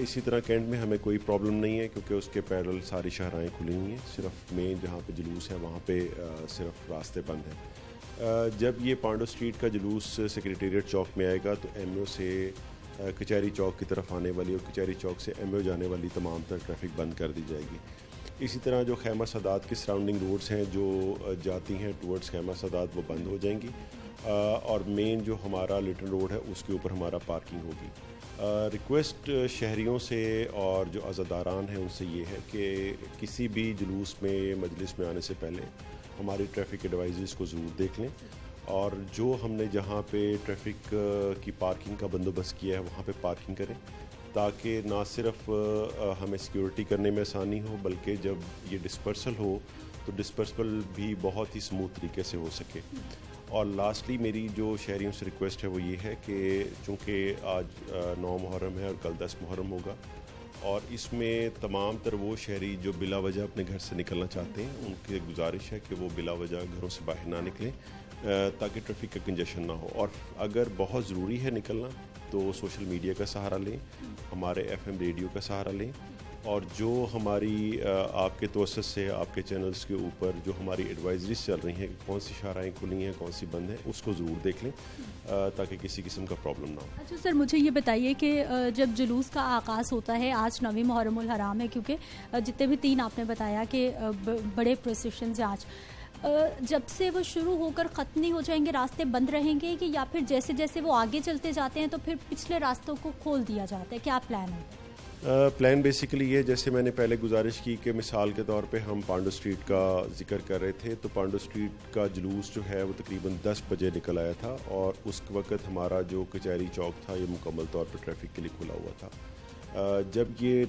इसी तरह कैंट में हमें कोई प्रॉब्लम नहीं है क्योंकि उसके पैरेलल सारी शाहराहें खुली हुई हैं। सिर्फ मेन जहाँ पे जुलूस है वहाँ पे सिर्फ रास्ते बंद हैं। जब ये पांडू स्ट्रीट का जुलूस सेक्रेटेरिएट चौक में आएगा तो MO से कचहरी चौक की तरफ आने वाली और कचहरी चौक से MO जाने वाली तमाम तर ट्रैफिक बंद कर दी जाएगी। इसी तरह जो खैमा सादात की सराउंडिंग रोड्स हैं जो जाती हैं टूवर्ड्स खैमा सादात वो बंद हो जाएंगी, और मेन जो हमारा लिटन रोड है उसके ऊपर हमारा पार्किंग होगी। रिक्वेस्ट शहरियों से और जो अज़ादारान हैं उनसे ये है कि किसी भी जुलूस में मजलिस में आने से पहले हमारी ट्रैफिक एडवाइजरीज को ज़रूर देख लें, और जो हमने जहाँ पे ट्रैफिक की पार्किंग का बंदोबस्त किया है वहाँ पे पार्किंग करें, ताकि ना सिर्फ हमें सिक्योरिटी करने में आसानी हो बल्कि जब ये डिस्पर्सल हो तो डिस्पर्सल भी बहुत ही स्मूथ तरीके से हो सके। और लास्टली मेरी जो शहरियों से रिक्वेस्ट है वो ये है कि चूँकि आज 9 मुहर्रम है और कल 10 मुहर्रम होगा, और इसमें तमाम तर वो शहरी जो बिला वजह अपने घर से निकलना चाहते हैं उनकी गुजारिश है कि वो बिला वजह घरों से बाहर ना निकलें ताकि ट्रैफिक का कंजेशन ना हो। और अगर बहुत ज़रूरी है निकलना तो सोशल मीडिया का सहारा लें, हमारे FM रेडियो का सहारा लें, और जो हमारी आपके तवज्जुह से आपके चैनल्स के ऊपर जो हमारी एडवाइजरीज चल रही हैं कि कौन सी शाहराहें खुली हैं कौन सी बंद हैं उसको ज़रूर देख लें ताकि किसी किस्म का प्रॉब्लम ना हो। अच्छा सर, मुझे ये बताइए कि जब जुलूस का आगाज़ होता है, आज 9वीं मुहर्रमुल हराम है, क्योंकि जितने भी 3 आपने बताया कि बड़े प्रोसेशंस आज, जब से वो शुरू होकर ख़त्म नहीं हो जाएंगे रास्ते बंद रहेंगे कि या फिर जैसे जैसे वो आगे चलते जाते हैं तो फिर पिछले रास्तों को खोल दिया जाता है, क्या प्लान है? प्लान बेसिकली ये, जैसे मैंने पहले गुजारिश की कि मिसाल के तौर पे हम पांडू स्ट्रीट का जिक्र कर रहे थे, तो पांडू स्ट्रीट का जुलूस जो है वो तकरीबन 10 बजे निकल आया था और उस वक्त हमारा जो कचहरी चौक था ये मुकम्मल तौर पे ट्रैफिक के लिए खुला हुआ था। जब ये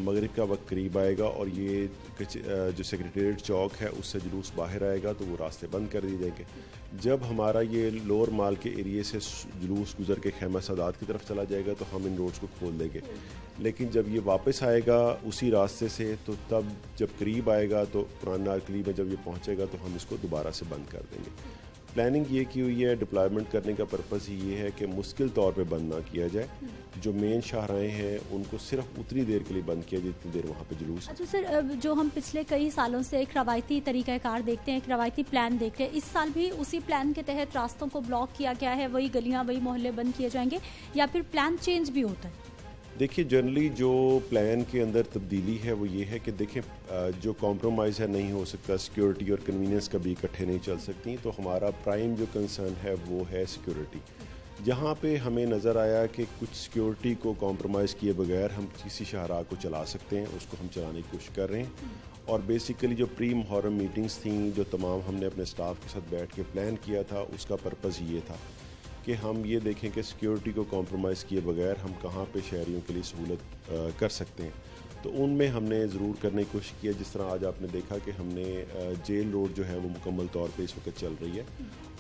मगरिब का वक्त करीब आएगा और ये जो सेक्रेटेरिएट चौक है उससे जुलूस बाहर आएगा तो वो रास्ते बंद कर दिए जाएंगे। जब हमारा ये लोअर माल के एरिए से जुलूस गुजर के खैमा सादात की तरफ चला जाएगा तो हम इन रोड्स को खोल देंगे, लेकिन जब ये वापस आएगा उसी रास्ते से तो तब जब करीब आएगा तो पुरानी नारकली में जब ये पहुँचेगा तो हम इसको दोबारा से बंद कर देंगे। प्लानिंग ये की हुई है, डिप्लॉयमेंट करने का पर्पस ही ये है कि मुश्किल तौर पे बंद ना किया जाए। जो मेन शाहराएँ हैं उनको सिर्फ उतनी देर के लिए बंद किया जाए जितनी देर वहाँ पे जुलूस। अच्छा सर, जो हम पिछले कई सालों से एक रवायती तरीक़ाकार देखते हैं, एक रवायती प्लान देखते हैं, इस साल भी उसी प्लान के तहत रास्तों को ब्लॉक किया गया है, वही गलियाँ वही मोहल्ले बंद किए जाएंगे या फिर प्लान चेंज भी होता है? देखिए, जनरली जो प्लान के अंदर तब्दीली है वो ये है कि देखें जो कॉम्प्रोमाइज़ है नहीं हो सकता, सिक्योरिटी और कन्वीनियंस कभी इकट्ठे नहीं चल सकती, तो हमारा प्राइम जो कंसर्न है वो है सिक्योरिटी। जहाँ पे हमें नज़र आया कि कुछ सिक्योरिटी को कॉम्प्रोमाइज़ किए बगैर हम किसी शाहराह को चला सकते हैं, उसको हम चलाने की कोशिश कर रहे हैं। और बेसिकली जो प्री मुहर्रम मीटिंग्स थी जो तमाम हमने अपने स्टाफ के साथ बैठ के प्लान किया था, उसका पर्पज़ ये था कि हम ये देखें कि सिक्योरिटी को कॉम्प्रोमाइज़ किए बगैर हम कहाँ पे शहरियों के लिए सहूलत कर सकते हैं। तो उनमें हमने ज़रूर करने की कोशिश की है। जिस तरह आज आपने देखा कि हमने जेल रोड जो है वो मुकम्मल तौर पे इस वक्त चल रही है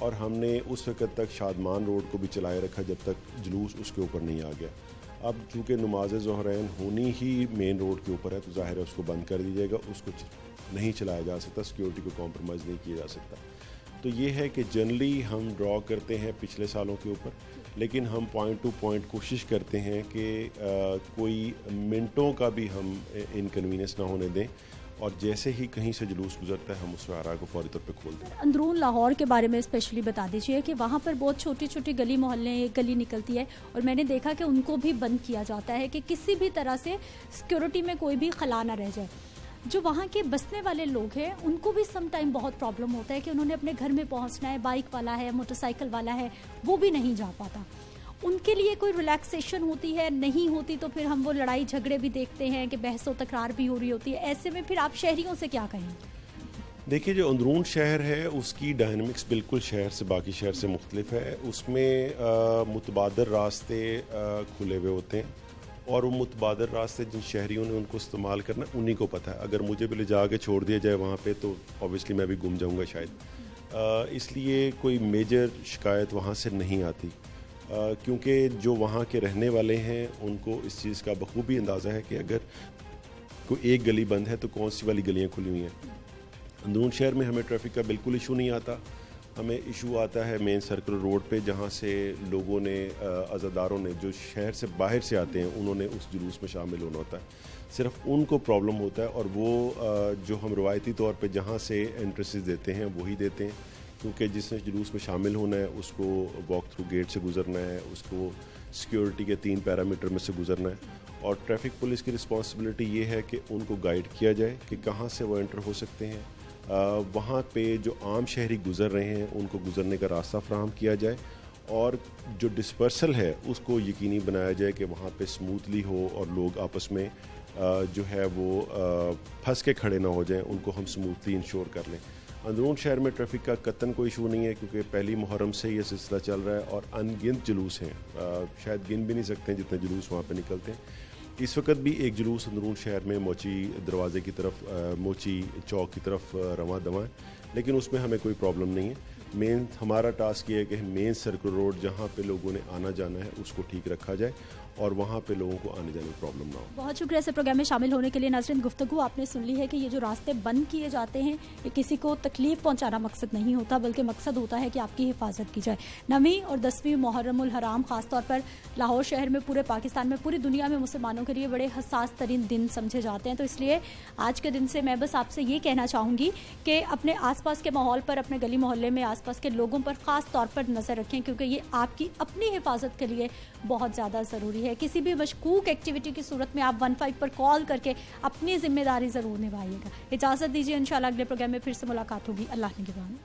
और हमने उस वक्त तक शादमान रोड को भी चलाए रखा जब तक जुलूस उसके ऊपर नहीं आ गया। अब चूँकि नमाज ज़ोहरैन होनी ही मेन रोड के ऊपर है तो ज़ाहिर है उसको बंद कर दी जाएगा, उसको नहीं चलाया जा सकता, सिक्योरिटी को कॉम्प्रोमाइज़ नहीं किया जा सकता। तो ये है कि जनरली हम ड्रॉ करते हैं पिछले सालों के ऊपर, लेकिन हम पॉइंट टू पॉइंट कोशिश करते हैं कि कोई मिनटों का भी हम इनकन्वीनियंस ना होने दें और जैसे ही कहीं से जुलूस गुजरता है हम उस शाहराह को फौरी तौर पे खोल दें। अंदरून लाहौर के बारे में स्पेशली बता दीजिए कि वहाँ पर बहुत छोटी छोटी गली मोहल्ले गली निकलती है और मैंने देखा कि उनको भी बंद किया जाता है कि किसी भी तरह से सिक्योरिटी में कोई भी खला ना रह जाए। जो वहाँ के बसने वाले लोग हैं उनको भी सम टाइम बहुत प्रॉब्लम होता है कि उन्होंने अपने घर में पहुँचना है, बाइक वाला है, मोटरसाइकिल वाला है, वो भी नहीं जा पाता। उनके लिए कोई रिलैक्सेशन होती है? नहीं होती तो फिर हम वो लड़ाई झगड़े भी देखते हैं कि बहसों तकरार भी हो रही होती है। ऐसे में फिर आप शहरियों से क्या कहें? देखिए, जो अंदरून शहर है उसकी डायनामिक्स बिल्कुल शहर से बाकी शहर से मुख्तलिफ है। उसमें मुतबादर रास्ते खुले हुए होते हैं और वो मुतबादर रास्ते जिन शहरियों ने उनको इस्तेमाल करना उन्हीं को पता है। अगर मुझे भी ले जा के छोड़ दिया जाए वहाँ पे तो ऑब्वियसली मैं भी गुम जाऊँगा शायद। इसलिए कोई मेजर शिकायत वहाँ से नहीं आती क्योंकि जो वहाँ के रहने वाले हैं उनको इस चीज़ का बखूबी अंदाज़ा है कि अगर कोई एक गली बंद है तो कौन सी वाली गलियाँ खुली हुई हैं। अंदरून शहर में हमें ट्रैफिक का बिल्कुल इशू नहीं आता। हमें इशू आता है मेन सर्कल रोड पे जहाँ से लोगों ने अज़ादारों ने जो शहर से बाहर से आते हैं उन्होंने उस जुलूस में शामिल होना होता है, सिर्फ उनको प्रॉब्लम होता है। और वो जो हम रवायती तौर पे जहाँ से एंट्रेंसेस देते हैं वही देते हैं क्योंकि जिसने जुलूस में शामिल होना है उसको वॉक थ्रू गेट से गुजरना है, उसको सिक्योरिटी के 3 पैरामीटर में से गुजरना है और ट्रैफिक पुलिस की रिस्पॉन्सिबिलिटी ये है कि उनको गाइड किया जाए कि कहाँ से वो एंटर हो सकते हैं। वहाँ पे जो आम शहरी गुज़र रहे हैं उनको गुज़रने का रास्ता फ्राहम किया जाए और जो डिस्पर्सल है उसको यकीनी बनाया जाए कि वहाँ पे स्मूथली हो और लोग आपस में जो है वो फंस के खड़े ना हो जाएं, उनको हम स्मूथली इंश्योर कर लें। अंदरून शहर में ट्रैफिक का कतन कोई इशू नहीं है क्योंकि पहली मुहर्रम से ये सिलसिला चल रहा है और अनगिनत जुलूस हैं, शायद गिन भी नहीं सकते हैं जितने जुलूस वहाँ पे निकलते हैं। इस वक्त भी एक जुलूस अंदरून शहर में मोची दरवाज़े की तरफ, मोची चौक की तरफ रवां दवां है, लेकिन उसमें हमें कोई प्रॉब्लम नहीं है। मेन हमारा टास्क ये है कि मेन सर्कल रोड जहाँ पे लोगों ने आना जाना है उसको ठीक रखा जाए और वहाँ पे लोगों को आने जाने में प्रॉब्लम ना हो। बहुत शुक्रिया इस प्रोग्राम में शामिल होने के लिए। नाज़रीन, गुफ्तगू आपने सुन ली है कि ये जो रास्ते बंद किए जाते हैं ये किसी को तकलीफ पहुँचाना मकसद नहीं होता बल्कि मकसद होता है कि आपकी हिफाजत की जाए। 9वीं और 10वीं मुहर्रमुल हराम ख़ासतौर पर लाहौर शहर में, पूरे पाकिस्तान में, पूरी दुनिया में मुसलमानों के लिए बड़े हसास तरीन दिन समझे जाते हैं। तो इसलिए आज के दिन से मैं बस आपसे ये कहना चाहूँगी कि अपने आसपास के माहौल पर, अपने गली मोहल्ले में आसपास के लोगों पर ख़ास तौर पर नज़र रखें क्योंकि ये आपकी अपनी हिफाजत के लिए बहुत ज़्यादा ज़रूरी है। है, किसी भी मशकूक एक्टिविटी की सूरत में आप 15 पर कॉल करके अपनी जिम्मेदारी ज़रूर निभाइएगा। इजाज़त दीजिए, इंशाल्लाह अगले प्रोग्राम में फिर से मुलाकात होगी। अल्लाह निगहबान।